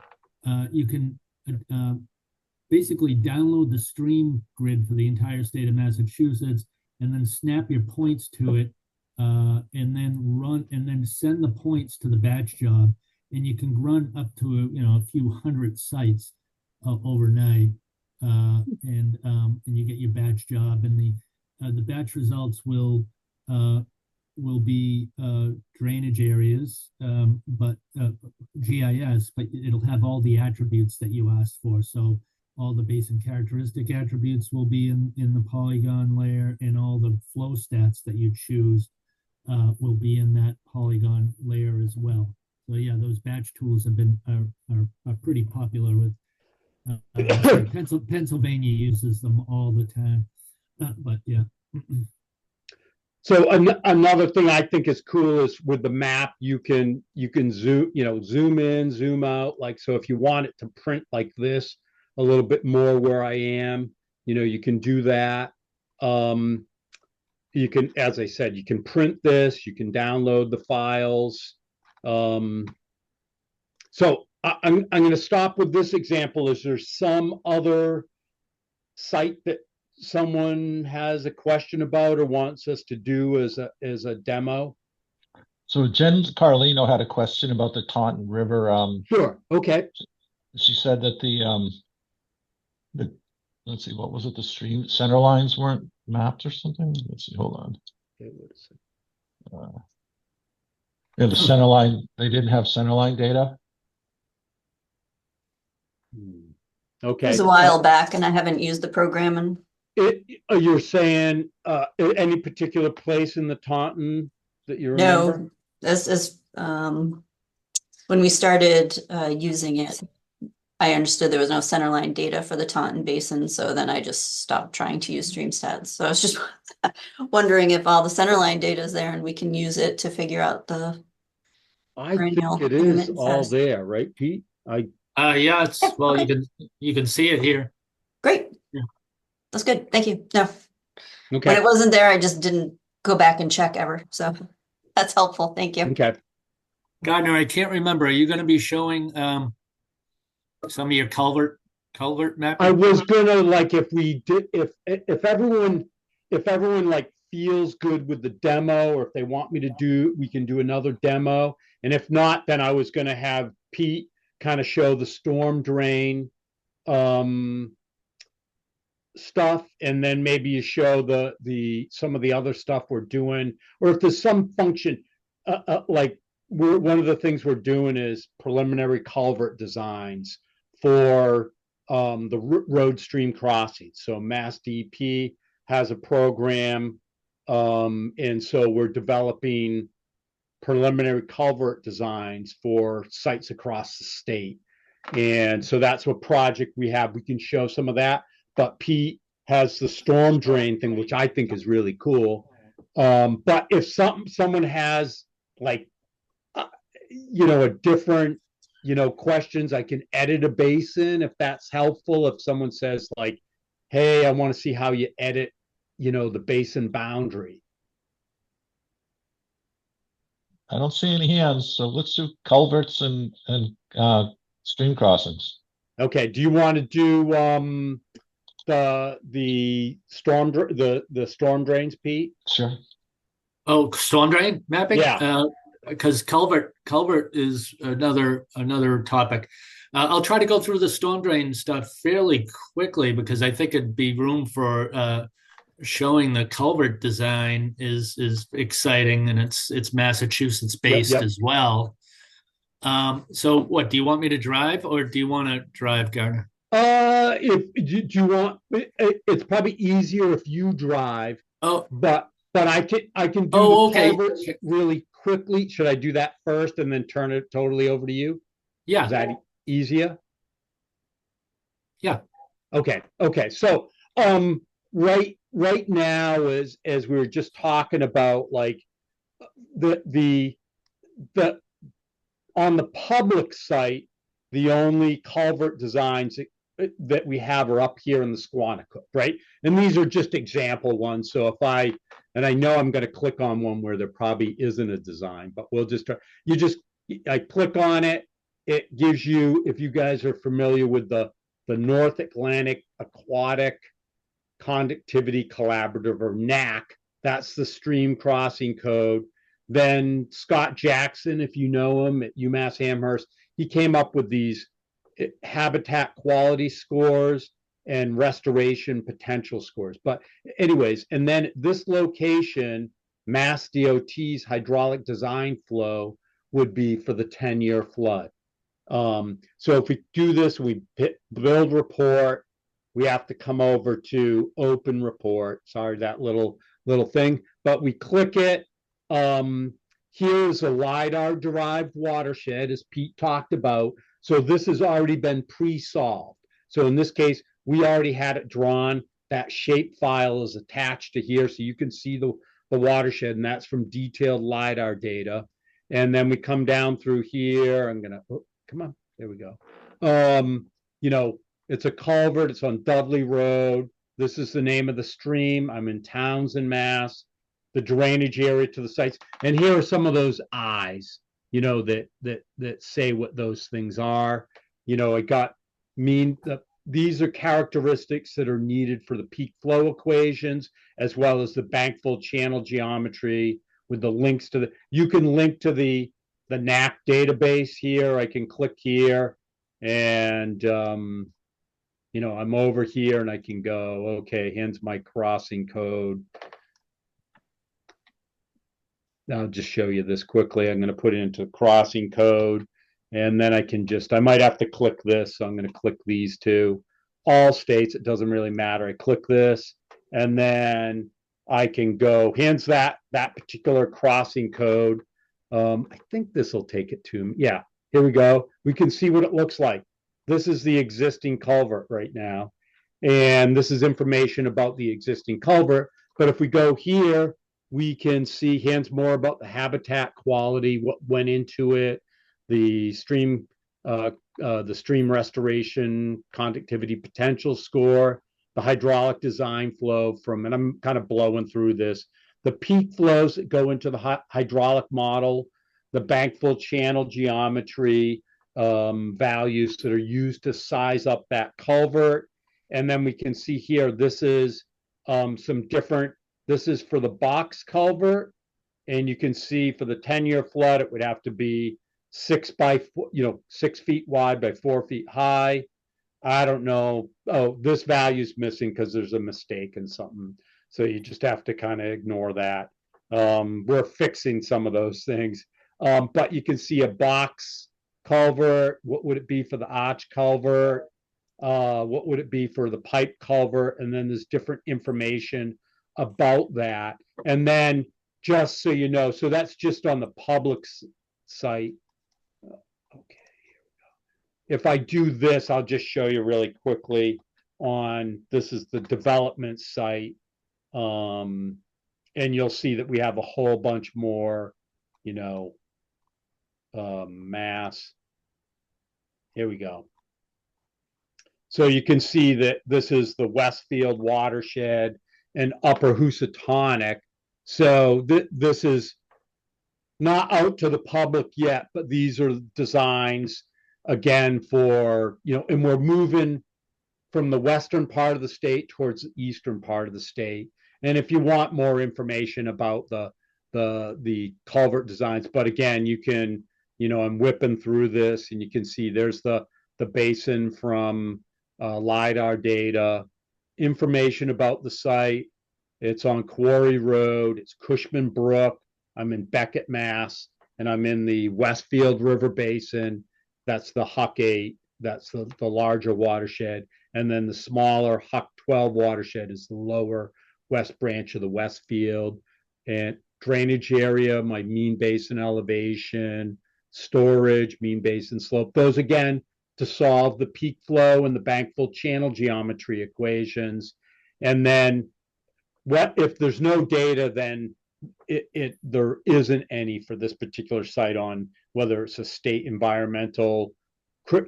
basically download the stream grid for the entire state of Massachusetts, and then snap your points to it, and then send the points to the batch job, and you can run up to a few hundred sites overnight, and you get your batch job, and the batch results will be drainage areas, but GIS, but it'll have all the attributes that you asked for. So all the basin characteristic attributes will be in the polygon layer, and all the flow stats that you choose will be in that polygon layer as well. So yeah, those batch tools have been are pretty popular with Pennsylvania uses them all the time, but yeah. So another thing I think is cool is with the map, you can zoom in, zoom out. Like, so if you want it to print like this a little bit more where I am, you can do that. You can, as I said, you can print this, you can download the files. So I'm going to stop with this example. Is there some other site that someone has a question about or wants us to do as a demo? So Jen Carlino had a question about the Taunton River. Sure. Okay. She said that the let's see, what was it? The stream center lines weren't mapped or something. Let's see. Hold on. Okay, Yeah, the center line. They didn't have center line data. Okay. It was a while back, and I haven't used the program. You're saying any particular place in the Taunton that you remember? No, this is when we started using it. I understood there was no centerline data for the Taunton Basin, so then I just stopped trying to use StreamStats. So I was just wondering if all the centerline data is there and we can use it to figure out the I perennial think it is intermittent all status. there, right, Pete? Yeah, it's Yeah, well, okay. you can see it here. Great. Yeah. That's good. Thank you. No, when Okay, it wasn't there, I just didn't go back and check ever. So that's helpful. Thank you. okay. Gardner, I can't remember. Are you going to be showing some of your culvert I mapping? was gonna like if we did if everyone like feels good with the demo, or if they want me to do, we can do another demo. And if not, then I was gonna have Pete kind of show the storm drain stuff, and then maybe you show the some of the other stuff we're doing, or if there's some function like one of the things we're doing is preliminary culvert designs for the road stream crossings. So Mass DEP has a program, and so we're developing preliminary culvert designs for sites across the state. And so that's what project we have. We can show some of that, but Pete has the storm drain thing, which I think is really cool. But if someone has like, a different, questions, I can edit a basin if that's helpful. If someone says like, hey, I want to see how you edit, the basin boundary. I don't see any hands, so let's do culverts and stream crossings. Okay. Do you want to do the storm drains, Pete? Sure. Oh, storm drain mapping? Yeah. Because culvert is another topic. I'll try to go through the storm drain stuff fairly quickly because I think it'd be room for showing the culvert design is exciting, and it's Massachusetts based Yep. as well. So what do you want me to drive, or do you want to drive, Gardner? If do you want, it's probably easier if you drive, Oh, but I can do oh, the okay. culverts really quickly. Should I do that first and then turn it totally over to you? Is Yeah, that easier? yeah. Okay. So, right now, as we were just talking about, like the on the public site, the only culvert designs that we have are up here in the Squanicook, right? And these are just example ones. So and I know I'm going to click on one where there probably isn't a design, but we'll just I click on it. It gives you, if you guys are familiar with the North Atlantic Aquatic Conductivity Collaborative, or NAC, that's the stream crossing code. Then Scott Jackson, if you know him at UMass Amherst, he came up with these habitat quality scores and restoration potential scores. But anyways, and then this location, Mass DOT's hydraulic design flow would be for the 10-year flood. So if we do this, we build report, we have to come over to open report. Sorry, that little thing, but we click it. Here's a LiDAR derived watershed, as Pete talked about. So this has already been pre-solved. So in this case, we already had it drawn. That shape file is attached to here, so you can see the watershed, and that's from detailed LiDAR data. And then we come down through here. Come on, there we go. It's a culvert. It's on Dudley Road. This is the name of the stream. I'm in Townsend, Mass. The drainage area to the sites, and here are some of those eyes, that say what those things are. These are characteristics that are needed for the peak flow equations, as well as the bankfull channel geometry with the links to you can link to the NAC database here. I can click here, and I'm over here, and I can go, okay, hence my crossing code. I'll just show you this quickly. I'm going to put it into crossing code, and then I might have to click this. So I'm going to click these two. All states, it doesn't really matter. I click this, and then I can go, hence that particular crossing code. I think this will take it to me. Yeah, here we go. We can see what it looks like. this is the existing culvert right now. And this is information about the existing culvert. But if we go here, we can see hands more about the habitat quality, what went into it, the stream restoration conductivity potential score, the hydraulic design flow from, and I'm kind of blowing through this, the peak flows that go into the hydraulic model, the bankful channel geometry, values that are used to size up that culvert. And then we can see here, this is some different, this is for the box culvert. And you can see for the 10-year flood, it would have to be 6 feet wide by 4 feet high. I don't know. Oh, this value is missing because there's a mistake in something. So you just have to kind of ignore that. We're fixing some of those things. But you can see a box culvert. What would it be for the arch culvert? What would it be for the pipe culvert? And then there's different information about that. And then just so you know, so that's just on the public site. Okay, here we go. If I do this, I'll just show you really quickly on, this is the development site. And you'll see that we have a whole bunch more, mass. Here we go. So you can see that this is the Westfield watershed and Upper Housatonic. So this is not out to the public yet, but these are designs again for, and we're moving from the western part of the state towards the eastern part of the state. And if you want more information about the culvert designs, but again, you can, I'm whipping through this and you can see there's the basin from LiDAR data, information about the site. It's on Quarry Road. It's Cushman Brook. I'm in Beckett, Mass, and I'm in the Westfield River Basin. That's the Huck 8. That's the larger watershed. And then the smaller Huck 12 watershed is the lower west branch of the Westfield. And drainage area, my mean basin elevation, storage, mean basin slope. Those, again, to solve the peak flow and the bankful channel geometry equations. And then what if there's no data, then there isn't any for this particular site on whether it's a state environmental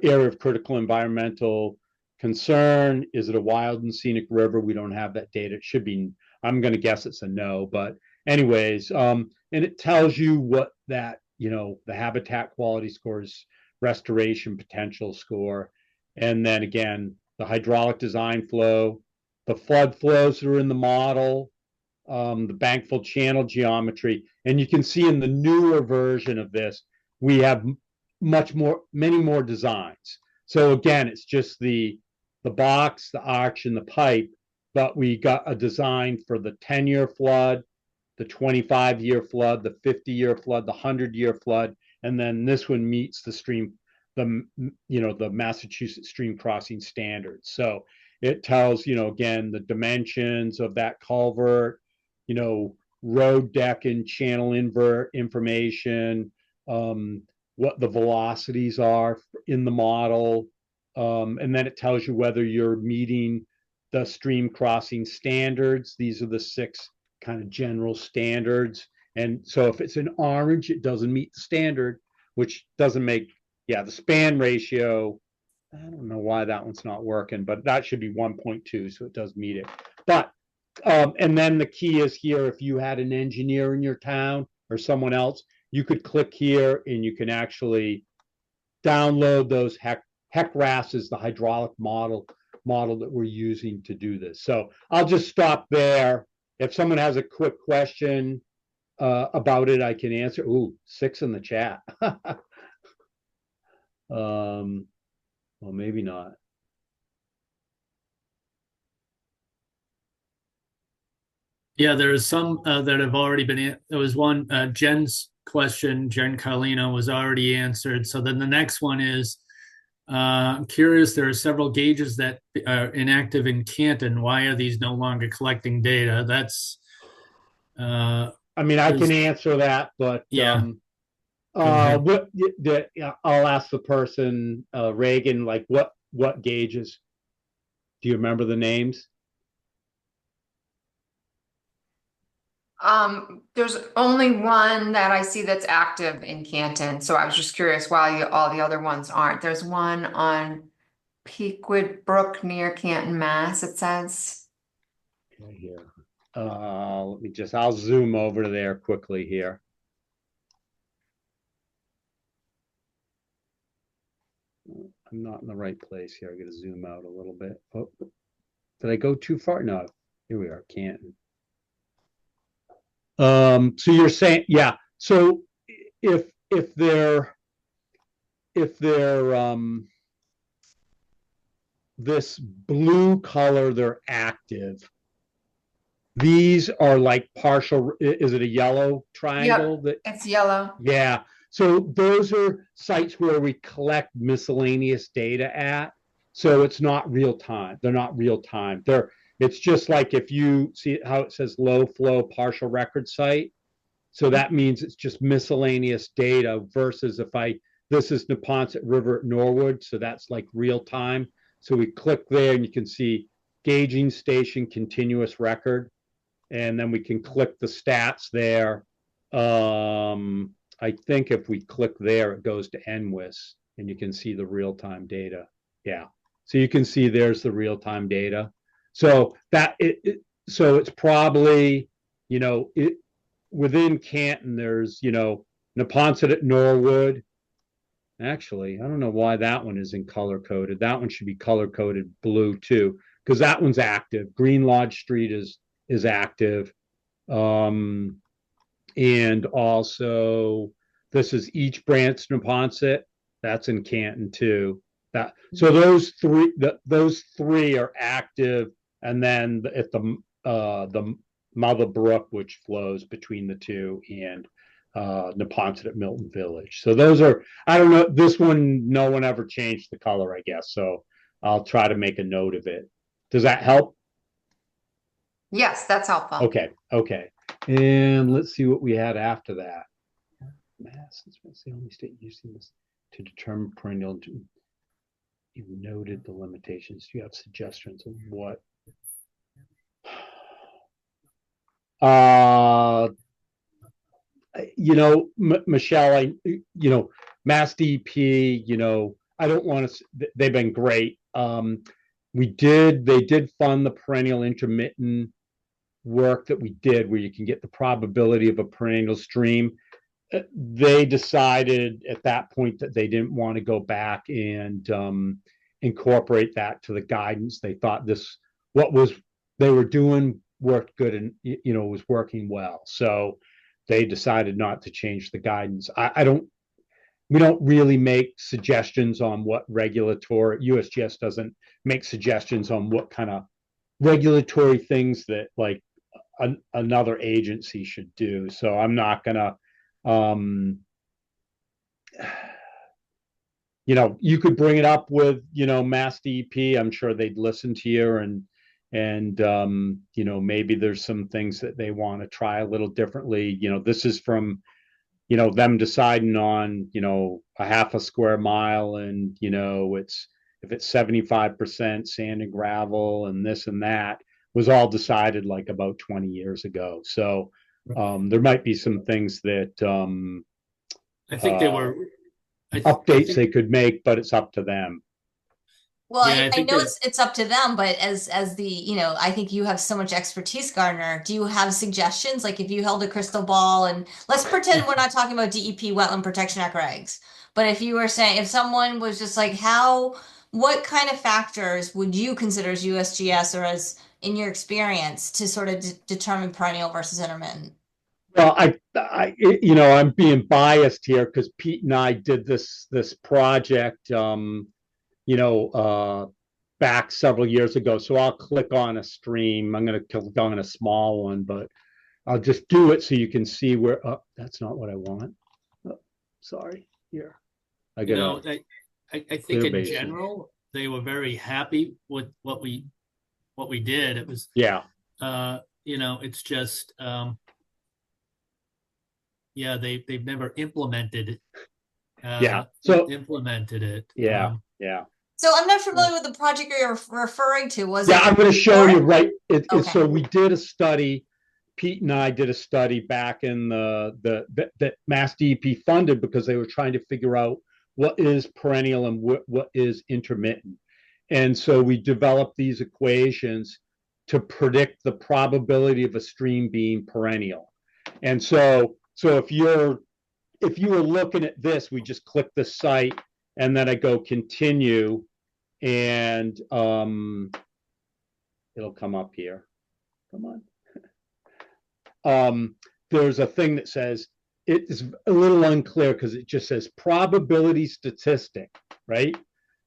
area of critical environmental concern. Is it a wild and scenic river? We don't have that data. It should be, I'm going to guess it's a no, but anyways, and it tells you what that, the habitat quality scores, restoration potential score. And then again, the hydraulic design flow, the flood flows that are in the model, the bankful channel geometry. And you can see in the newer version of this, we have many more designs. So again, it's just the box, the arch, and the pipe, but we got a design for the 10-year flood, the 25-year flood, the 50-year flood, the 100-year flood, and then this one meets the Massachusetts stream crossing standards. So it tells, again, the dimensions of that culvert, road deck and channel invert information, what the velocities are in the model. And then it tells you whether you're meeting the stream crossing standards. These are the 6 kind of general standards. And so if it's an orange, it doesn't meet the standard, which doesn't make, the span ratio, I don't know why that one's not working, but that should be 1.2, so it does meet it. But, and then the key is here, if you had an engineer in your town or someone else, you could click here and you can actually download those HEC-RAS is the hydraulic model that we're using to do this. So I'll just stop there. If someone has a quick question about it, I can answer. Ooh, 6 in the chat. Well, maybe not. Yeah, there is some that have already been. There was one, Jen's question, Jen Carlino, was already answered. So then the next one is, curious, there are several gauges that are inactive in Canton. Why are these no longer collecting data? That's, I mean, I can answer that, but yeah. ahead. I'll ask the person, Reagan, like what gauges? Do you remember the names? There's only one that I see that's active in Canton, so I was just curious why all the other ones aren't. There's one on Peakwood Brook near Canton, Mass, it says. Okay, here. I'll zoom over to there quickly here. I'm not in the right place here. I got to zoom out a little bit. Oh, did I go too far? No, here we are, Canton. So you're saying, yeah. So if they're this blue color, they're active. These are like partial. Is it a yellow triangle? Yep, it's yellow. Yeah. So those are sites where we collect miscellaneous data at. So it's not real time. They're not real time. It's just like if you see how it says low flow partial record site. So that means it's just miscellaneous data versus this is Neponset River at Norwood. So that's like real time. So we click there and you can see gauging station continuous record. And then we can click the stats there. I think if we click there, it goes to NWIS and you can see the real-time data. Yeah. So you can see there's the real-time data. So so it's probably, within Canton, there's, Neponset at Norwood. Actually, I don't know why that one isn't color-coded. That one should be color-coded blue too, because that one's active. Green Lodge Street is active. And also this is Each Branch Neponset. That's in Canton too. So those three are active, and then at the Mother Brook, which flows between the two, and Neponset at Milton Village. So those are, I don't know, this one, no one ever changed the color, I guess. So I'll try to make a note of it. Does that help? Yes, that's helpful. Okay. And let's see what we had after that. Mass is the only state using this to determine perennial. You've noted the limitations. Do you have suggestions of what? Michelle, Mass DP, I don't want to, they've been great. They did fund the perennial intermittent work that we did where you can get the probability of a perennial stream. They decided at that point that they didn't want to go back and incorporate that to the guidance. They thought what they were doing worked good and was working well. So they decided not to change the guidance. We don't really make suggestions on what USGS doesn't make suggestions on what kind of regulatory things that like another agency should do. So I'm not gonna, you could bring it up with, Mass DEP. I'm sure they'd listen to you and maybe there's some things that they want to try a little differently. This is from, them deciding on, a half a square mile and, if it's 75% sand and gravel and this and that was all decided like about 20 years ago. So there might be some things that I think they were updates they could make, but it's up to them. Well, Yeah, I know it's up to them, but as the, I think you have so much expertise, Gardner. Do you have suggestions? Like if you held a crystal ball and let's pretend we're not talking about DEP Wetland Protection Act regs, but if you were saying, if someone was just like, what kind of factors would you consider as USGS or as in your experience to sort of determine perennial versus intermittent? Well, I'm being biased here because Pete and I did this project, back several years ago. So I'll click on a stream. I'm going to click on a small one, but I'll just do it so you can see where. Oh, that's not what I want. Oh, sorry. Here, I think in general they were very happy with what we did. It was yeah. it's just Yeah, they've never implemented it. Yeah. So Implemented it. yeah, yeah. So I'm not familiar with the project you're referring to. Was Yeah, it I'm going to show you before? right. Okay. So we did a study. Pete and I did a study back in that Mass DEP funded because they were trying to figure out what is perennial and what is intermittent. And so we developed these equations to predict the probability of a stream being perennial. And so if you were looking at this, we just click the site and then I go continue, and it'll come up here. Come on. There's a thing that says, it is a little unclear because it just says probability statistic, right?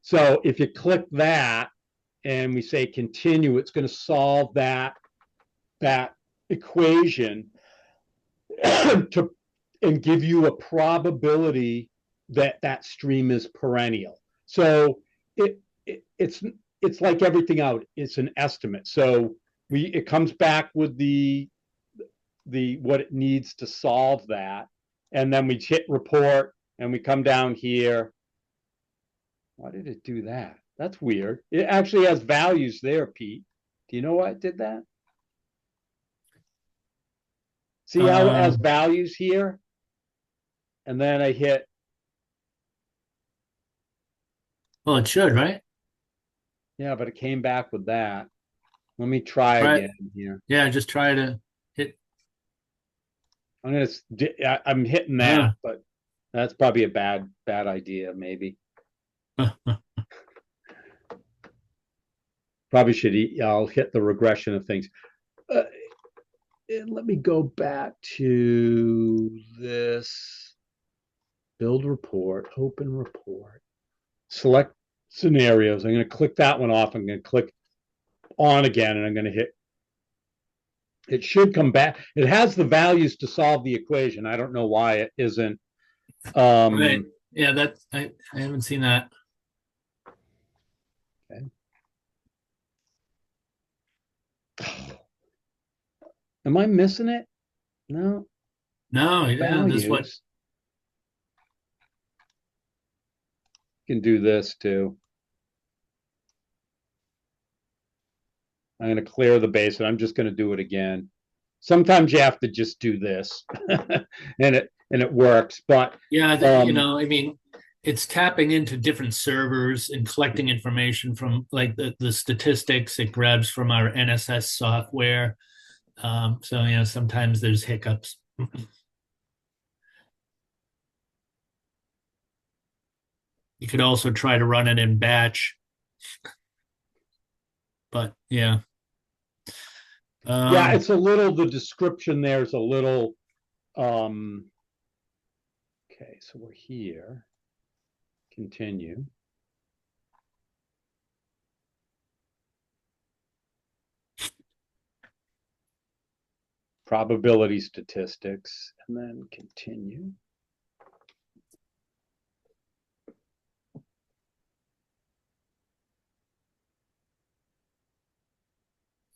So if you click that and we say continue, it's going to solve that equation and give you a probability that that stream is perennial. So it's like everything out. It's an estimate. So it comes back with the what it needs to solve that, and then we hit report and we come down here. Why did it do that? That's weird. It actually has values there, Pete. Do you know why it did that? See how it has values here? And then I hit. Well, it should, right? Yeah, but it came back with that. Let me try again here. Yeah, just try to hit. I'm hitting that, but that's probably a bad idea, maybe. Probably should I'll hit the regression of things. Let me go back to this. Build report, open report, select scenarios. I'm going to click that one off. I'm going to click on again, and I'm going to hit. It should come back. It has the values to solve the equation. I don't know why it isn't. Right. Yeah, that's I haven't seen that. Okay. Am I missing it? No. No, yeah, this one. Can do this too. I'm going to clear the base, and I'm just going to do it again. Sometimes you have to just do this, and it works. But yeah, you know, I mean, it's tapping into different servers and collecting information from like the statistics it grabs from our NSS software. So you know, sometimes there's hiccups. You could also try to run it in batch, but yeah. Yeah, it's a little, the description there's a little, okay, so we're here, continue. Probability statistics, and then continue.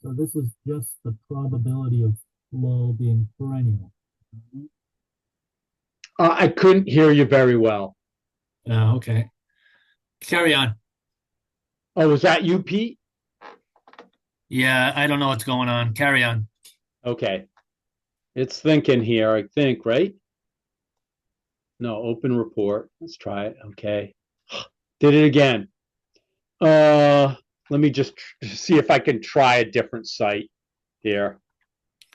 So this is just the probability of flow being perennial. I couldn't hear you very well. Oh, okay. Carry on. Oh, was that you, Pete? Yeah, I don't know what's going on. Carry on. Okay. It's thinking here, I think, right? No, open report. Let's try it. Okay. Did it again. Let me just see if I can try a different site here.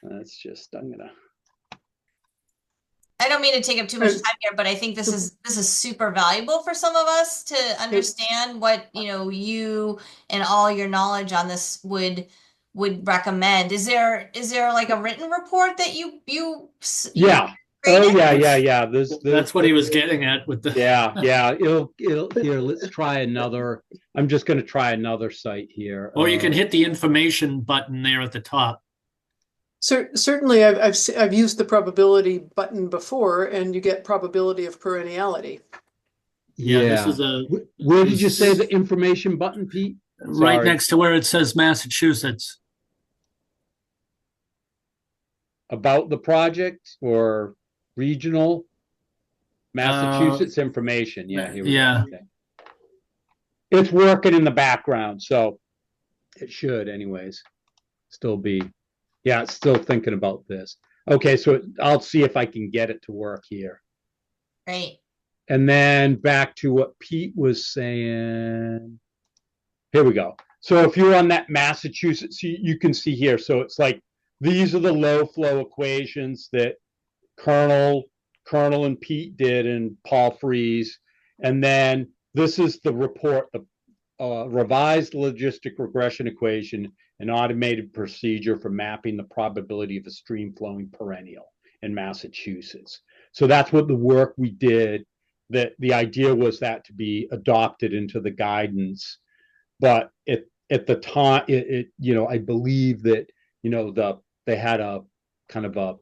That's just, I don't mean to take up too much time here, but I think this is super valuable for some of us to understand what, you know, you and all your knowledge on this would recommend. Is there like a written report that you yeah. created? Oh yeah. That's what he was getting at with the yeah. It'll here. Let's try another. I'm just going to try another site here. Or you can hit the information button there at the top. Certainly, I've used the probability button before, and you get probability of perenniality. Yeah, this is a. Where did you say the information button, Pete? Right next to where it says Massachusetts. About the project, or regional Massachusetts information. Yeah, here we yeah. go. Okay. It's working in the background, so it should anyways still be. Yeah, it's still thinking about this. Okay, so I'll see if I can get it to work here. Great. And then back to what Pete was saying. Here we go. So if you're on that Massachusetts, you can see here. So it's like these are the low flow equations that Colonel and Pete did and Paul Freeze. And then this is the report, the revised logistic regression equation, an automated procedure for mapping the probability of a stream flowing perennial in Massachusetts. So that's what the work we did. That the idea was that to be adopted into the guidance, but at the time, I believe that they had a kind of a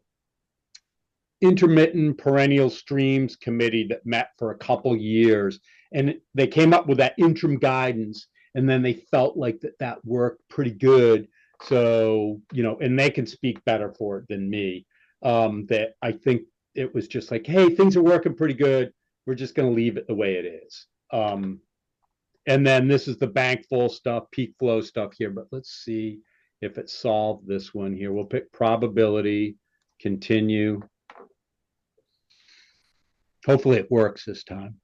intermittent perennial streams committee that met for a couple years, and they came up with that interim guidance, and then they felt like that worked pretty good. So and they can speak better for it than me. That I think it was just like, hey, things are working pretty good. We're just going to leave it the way it is. And then this is the bank full stuff, peak flow stuff here. But let's see if it solved this one here. We'll pick probability, continue. Hopefully it works this time.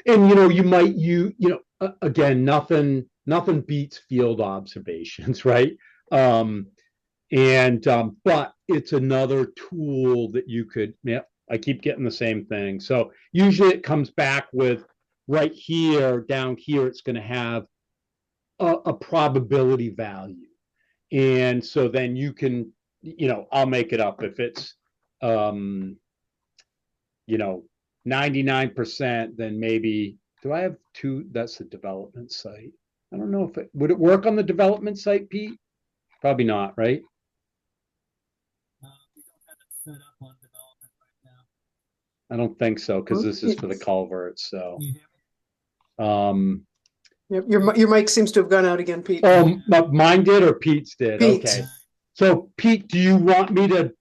And again, nothing beats field observations, right? But it's another tool that you could, I keep getting the same thing. So usually it comes back with right here, down here, it's going to have a probability value. And so then you can, I'll make it up. If it's, 99%, then maybe, do I have two? That's the development site. I don't know if would it work on the development site, Pete? Probably not, right? We don't have it set up on development right now. I don't think so, because this is for the culvert. So, your mic seems to have gone out again, Pete. Oh, mine did or Pete's did? Pete's. Okay. So, Pete, do you want me to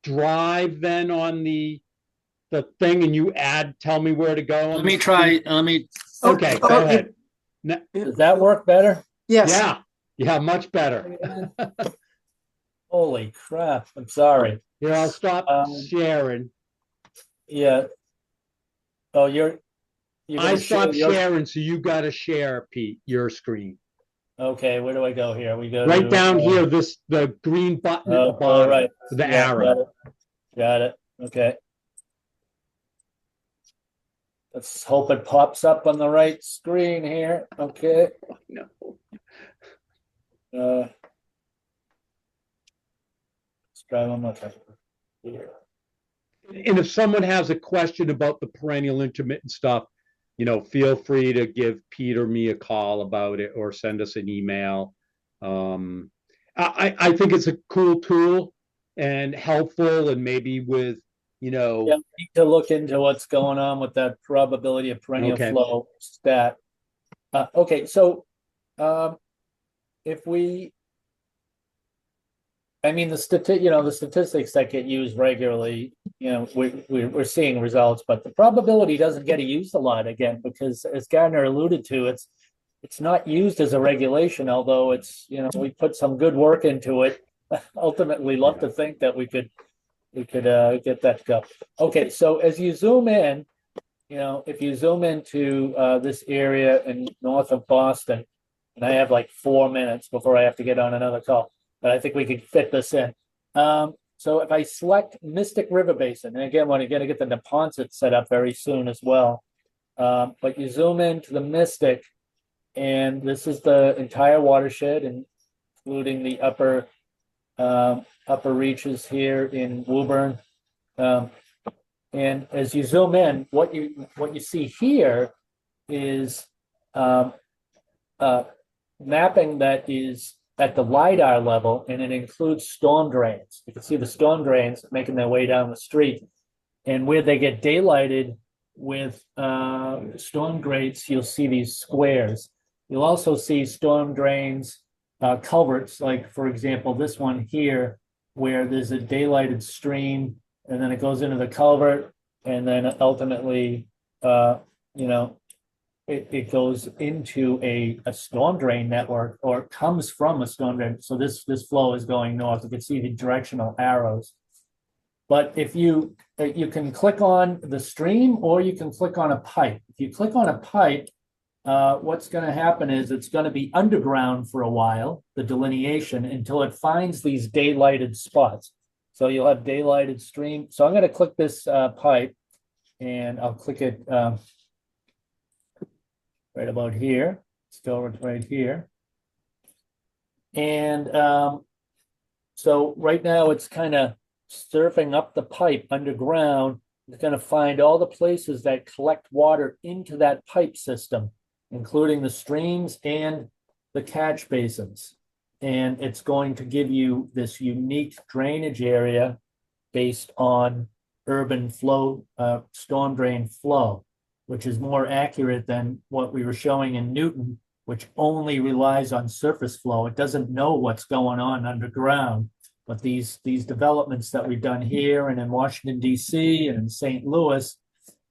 drive then on the thing, and you tell me where to go? Let me try. Okay, go ahead. Does that work better? Yes. Yeah, much better. Holy crap! I'm sorry. Here, I'll stop sharing. Yeah. Oh, you're I stopped sharing, so you got to share, Pete, your screen. Okay, where do I go here? We go right down here. The green button at the bottom. Right. The arrow. Got it. Okay. Let's hope it pops up on the right screen here. Okay. No. Let's try one more time. Here. And if someone has a question about the perennial intermittent stuff, feel free to give Pete or me a call about it, or send us an email. I think it's a cool tool and helpful, and maybe with Yeah, we need to look into what's going on with that probability of perennial flow stat. Okay, so if we, the statistics that get used regularly, we're seeing results, but the probability doesn't get used a lot, again, because as Gardner alluded to, it's not used as a regulation, although it's, we put some good work into it. Ultimately, love to think that we could get that to go. Okay, so as you zoom in, if you zoom into this area in north of Boston, and I have like 4 minutes before I have to get on another call, but I think we could fit this in. So if I select Mystic River Basin, and again, we're going to get the Neponset set up very soon as well, but you zoom into the Mystic, and this is the entire watershed, including the upper reaches here in Woburn. And as you zoom in, what you see here is mapping that is at the LIDAR level, and it includes storm drains. You can see the storm drains making their way down the street, and where they get daylighted with storm grates, you'll see these squares. You'll also see storm drains, culverts, like, for example, this one here where there's a daylighted stream, and then it goes into the culvert, and then ultimately, it goes into a storm drain network, or it comes from a storm drain. So this flow is going north. You can see the directional arrows. But if you can click on the stream, or you can click on a pipe. If you click on a pipe, what's going to happen is it's going to be underground for a while, the delineation, until it finds these daylighted spots. So you'll have daylighted stream. So I'm going to click this pipe, and I'll click it right about here. Still right here. And so right now it's kind of surfing up the pipe underground. It's going to find all the places that collect water into that pipe system, including the streams and the catch basins. And it's going to give you this unique drainage area based on urban flow, storm drain flow, which is more accurate than what we were showing in Newton, which only relies on surface flow. It doesn't know what's going on underground. But these developments that we've done here and in Washington, D.C. and in St. Louis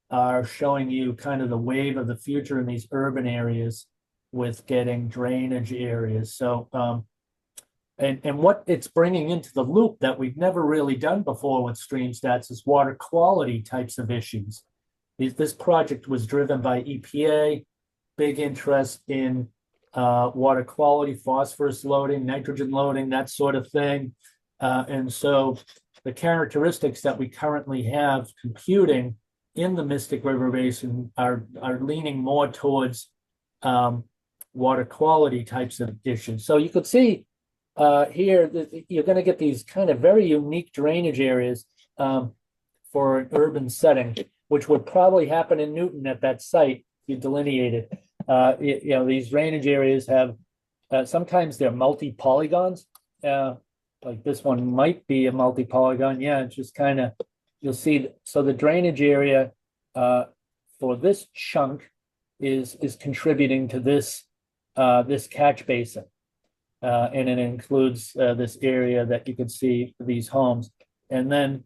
are showing you kind of the wave of the future in these urban areas with getting drainage areas. So, and what it's bringing into the loop that we've never really done before with StreamStats is water quality types of issues. This project was driven by EPA, big interest in water quality, phosphorus loading, nitrogen loading, that sort of thing. And so the characteristics that we currently have computing in the Mystic River Basin are leaning more towards water quality types of issues. So you could see here that you're going to get these kind of very unique drainage areas for an urban setting, which would probably happen in Newton at that site you delineated. These drainage areas have sometimes they're multi-polygons. Like this one might be a multi-polygon. Yeah, it's just kind of, you'll see. So the drainage area for this chunk is contributing to this catch basin, and it includes this area that you can see these homes, and then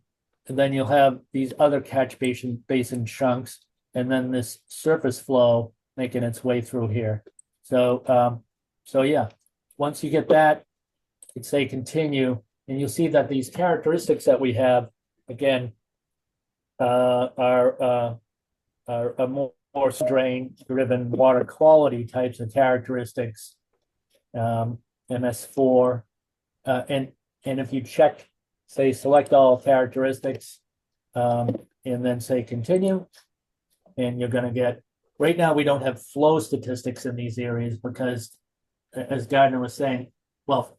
you'll have these other catch basin chunks, and then this surface flow making its way through here. So yeah, once you get that, you say continue, and you'll see that these characteristics that we have, again, are more drain-driven water quality types of characteristics, MS4, and if you check, say, select all characteristics, and then say continue, and you're going to get, right now we don't have flow statistics in these areas because, as Gardner was saying, well,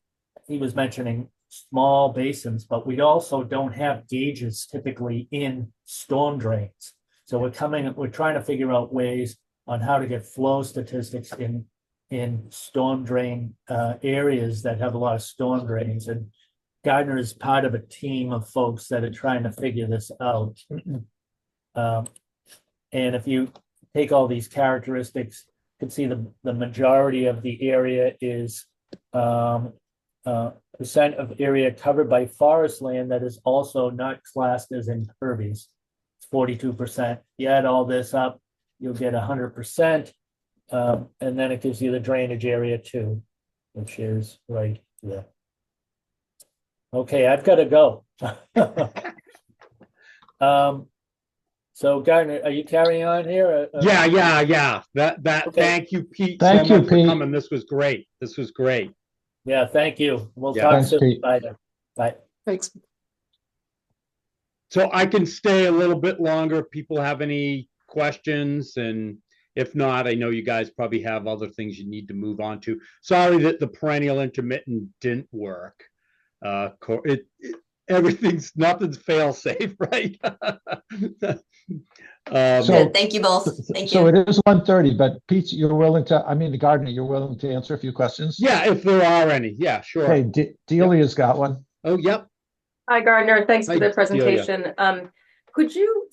he was mentioning small basins, but we also don't have gauges typically in storm drains. So we're trying to figure out ways on how to get flow statistics in storm drain areas that have a lot of storm drains. And Gardner is part of a team of folks that are trying to figure this out. And if you take all these characteristics, you can see the majority of the area is percent of area covered by forest land that is also not classed as impervious. It's 42%. You add all this up, you'll get 100%. And then it gives you the drainage area too, which is right here. Okay, I've got to go. So Gardner, are you carrying on here? Yeah. Okay. Thank you, Pete. Thank you, so much Pete. for coming. This was great. Yeah, thank you. We'll Yeah. talk Thanks, soon. Pete. Bye. Bye. Thanks. So I can stay a little bit longer if people have any questions, and if not, I know you guys probably have other things you need to move on to. Sorry that the perennial intermittent didn't work. Nothing's fail safe, right? Good. Thank you both. Thank So you. it is 1:30, but Pete, Gardner, you're willing to answer a few questions? Yeah, if there are any. Yeah, sure. Okay, Delia's got one. Oh, yep. Hi, Gardner. Thanks Hi, for the Delia. presentation. Could you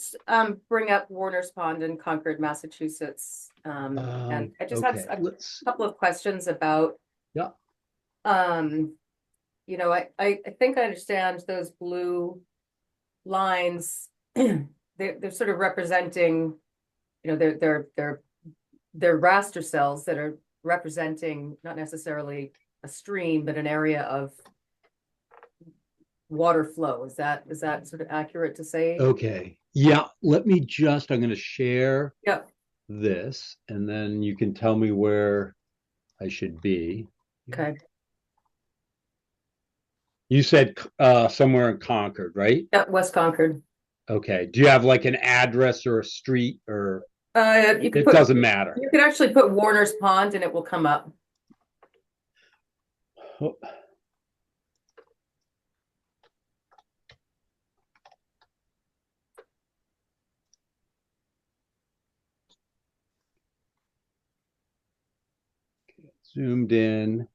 bring up Warner's Pond in Concord, Massachusetts? And I just okay. had a couple of questions about Yeah. you know, I think I understand those blue lines. They're sort of representing, you know, they're raster cells that are representing not necessarily a stream, but an area of water flow. Is that sort of accurate to say? Okay. Yeah. Let me just, I'm going to share Yep. this, and then you can tell me where I should be. Okay. You said somewhere in Concord, right? Yep, West Concord. Okay. Do you have like an address or a street, or You could it doesn't matter? You could actually put Warner's Pond and it will come up. Oh. Zoomed in.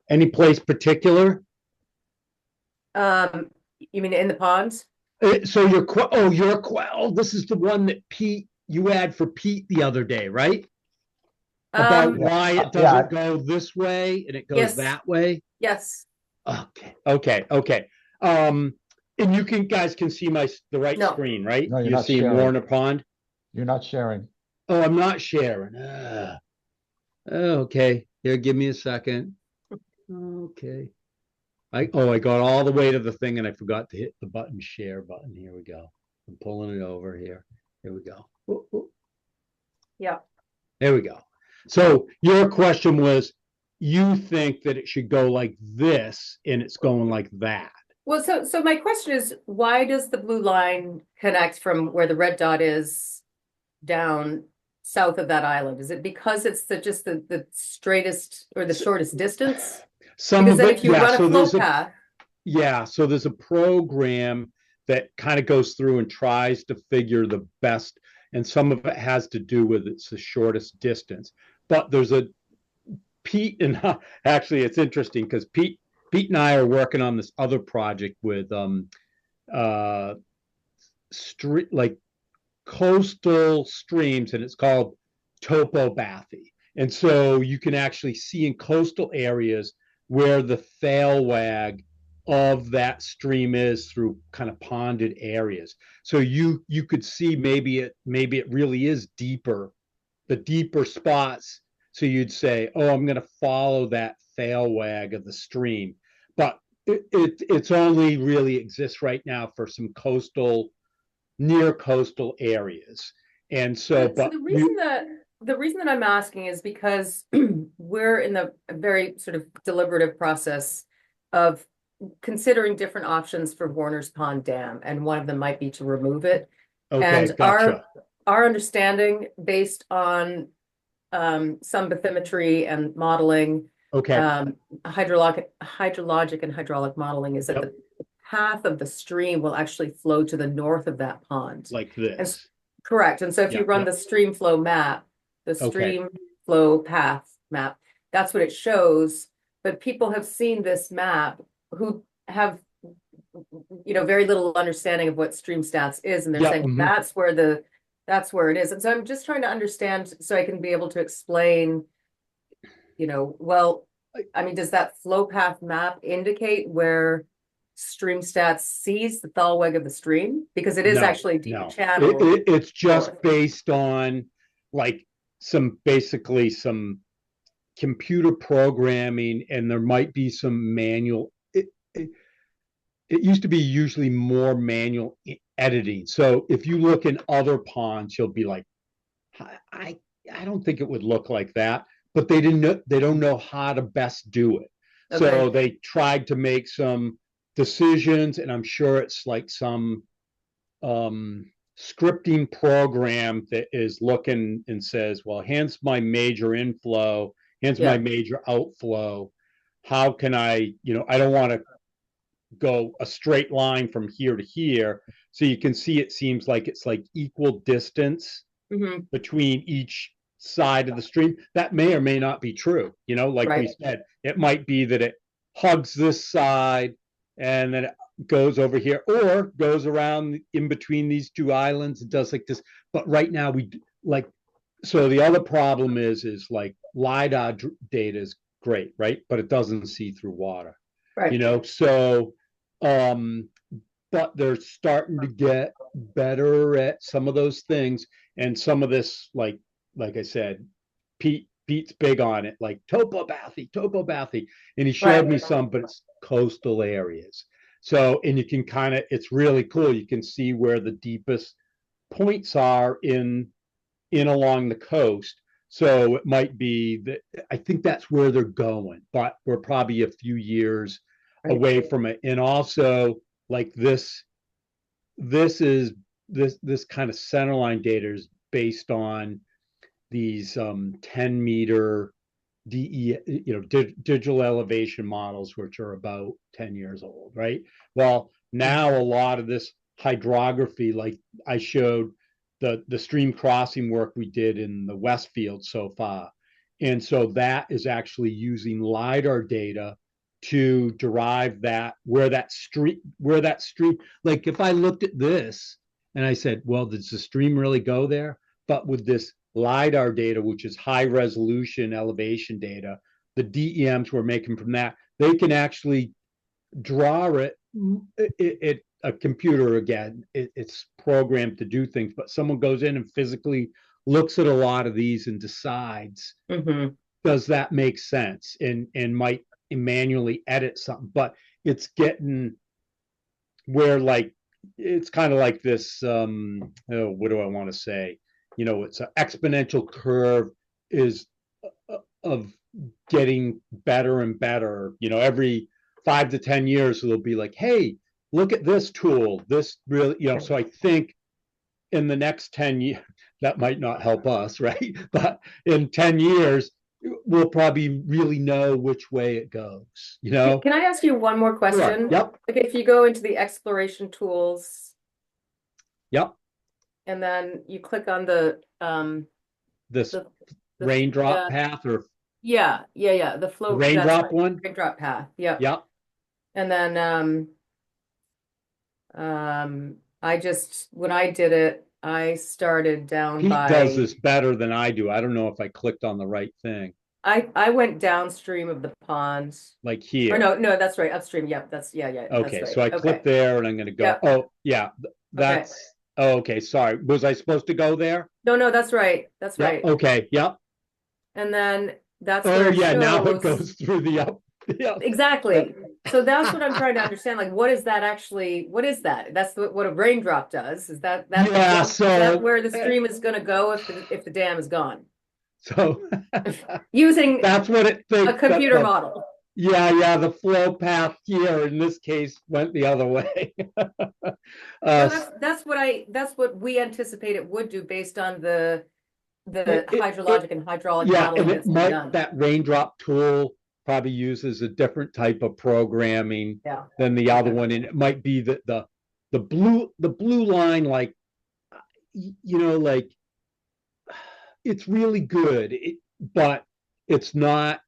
Any place particular? You mean in the ponds? So this is the one that Pete, you had for Pete the other day, right? About why it doesn't go this way and it goes Yes. that way. Yes. Okay. And you guys can see the right No. screen, right? No, you're You not see sharing. Warner Pond. You're not sharing. Oh, I'm not sharing. Okay. Here, give me a second. Okay. I got all the way to the thing and I forgot to hit the share button. Here we go. I'm pulling it over here. Here we go. Ooh. Yeah. There we go. So your question was, you think that it should go like this and it's going like that. Well, so my question is, why does the blue line connect from where the red dot is down south of that island? Is it because it's just the straightest or the shortest distance? Because then if you run a flow path. Yeah, so there's a program that kind of goes through and tries to figure the best, and some of it has to do with it's the shortest distance. But there's Pete, and actually it's interesting because Pete and I are working on this other project with like coastal streams, and it's called topobathy. And so you can actually see in coastal areas where the tailwag of that stream is through kind of ponded areas. So you could see maybe it really is deeper, the deeper spots. So you'd say, oh, I'm going to follow that tailwag of the stream. But it's only really exists right now for some near coastal areas. And so, but the reason that I'm asking is because we're in the very sort of deliberative process of considering different options for Warner's Pond Dam, and one of them might be to remove it. Okay, and gotcha. Our understanding, based on some bathymetry and modeling, hydrologic and hydraulic modeling, is that the path of the stream will actually flow to the north of that pond. Like this. Correct. And so if you run the stream flow map, the stream flow path map, that's what it shows. But people have seen this map who have, very little understanding of what StreamStats is. And they're saying that's where it is. And so I'm just trying to understand so I can be able to explain, well, I mean, does that flow path map indicate where StreamStats sees the thalweg of the stream? Because it is actually a deep channel. It's just based on like basically some computer programming, and there might be some manual. It used to be usually more manual editing. So if you look in other ponds, you'll be like, I don't think it would look like that, but they don't know how to best do it. Okay. So they tried to make some decisions, and I'm sure it's like some scripting program that is looking and says, well, hence my major inflow, hence my major outflow. How can I don't want to go a straight line from here to here. So you can see it seems like it's like equal distance between each side of the stream. That may or may not be true. Like we said, it might be that it hugs this side and then it goes over here, or goes around in between these two islands. It does like this. But right now so the other problem is like LiDAR data is great, right? But it doesn't see through water, Right. you know? So, but they're starting to get better at some of those things. And some of this, like I said, Pete's big on it, like topography. And he showed me some, but it's coastal areas. So, and you can kind of, it's really cool. You can see where the deepest points are in along the coast. So it might be that, I think that's where they're going, but we're probably a few years away from it. And also, like this kind of centerline data is based on these 10-meter digital elevation models, which are about 10 years old, right? Well, now a lot of this hydrography, like I showed the stream crossing work we did in the Westfield so far. And so that is actually using LiDAR data to derive that, where that stream, like if I looked at this and I said, well, does the stream really go there? But with this LiDAR data, which is high resolution elevation data, the DEMs we're making from that, they can actually draw it. A computer, again, it's programmed to do things, but someone goes in and physically looks at a lot of these and decides, does that make sense? And might manually edit something. But it's getting where, like, it's kind of like this, what do I want to say? You know, it's an exponential curve is of getting better and better. You know, every 5 to 10 years, it'll be like, hey, look at this tool. This really, you know, so I think in the next 10 years, that might not help us, right? But in 10 years, we'll probably really know which way it goes, you know? Can I ask you one more question? Yep. Okay, if you go into the exploration tools. Yep. And then you click on the this raindrop path, or the flow raindrop one. Raindrop path. Yep. Yep. And then I just, when I did it, I started down Pete by. does this better than I do. I don't know if I clicked on the right thing. I went downstream of the ponds. Like here. Or no, that's right. Upstream. Yep. That's yeah. Okay, that's right. so I click there, and I'm going to go. Yep. Oh, yeah. That's okay. Sorry. Was I supposed to go there? No, that's right. That's right. Okay. Yep. And then that's where it shows... now it goes goes through the up. Yeah. Exactly. So that's what I'm trying to understand. Like, what is that actually? What is that? That's what a raindrop does. Is that is that where the stream is going to go if the dam is gone? So using that's what it thinks, a computer model. Yeah, the flow path here in this case went the other way. That's what we anticipate it would do based on the hydrologic and hydraulic modeling that's been done. That raindrop tool probably uses a different type of programming than the other one, and it might be that the blue line, like, you know, like, it's really good, but it's not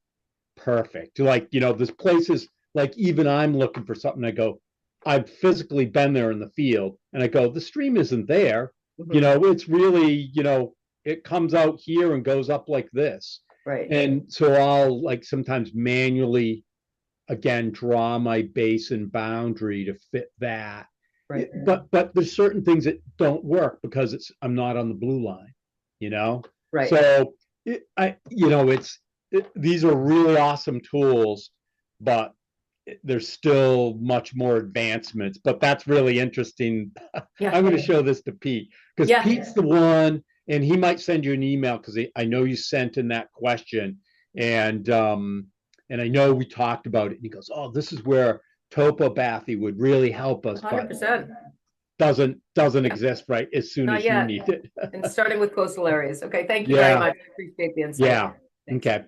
perfect. Like, you know, there's places, like, even I'm looking for something, I go, I've physically been there in the field, and I go, the stream isn't there. You know, it's really, you know, it comes out here and goes up like this. Right. And so I'll, like, sometimes manually, again, draw my basin boundary to fit that. Right. But there's certain things that don't work because I'm not on the blue line, you know? Right. So these are really awesome tools, but there's still much more advancements. But that's really interesting. Yeah. I'm going to show this to Pete, because Pete's the one, and he might send you an email, because I know you sent in that question, and I know we talked about it. And he goes, "Oh, this is where topography would really help us." 100%. Doesn't exist right as soon as you need it. And starting with coastal areas. Okay, thank you very much. I appreciate the insight. Yeah. Thanks. Okay.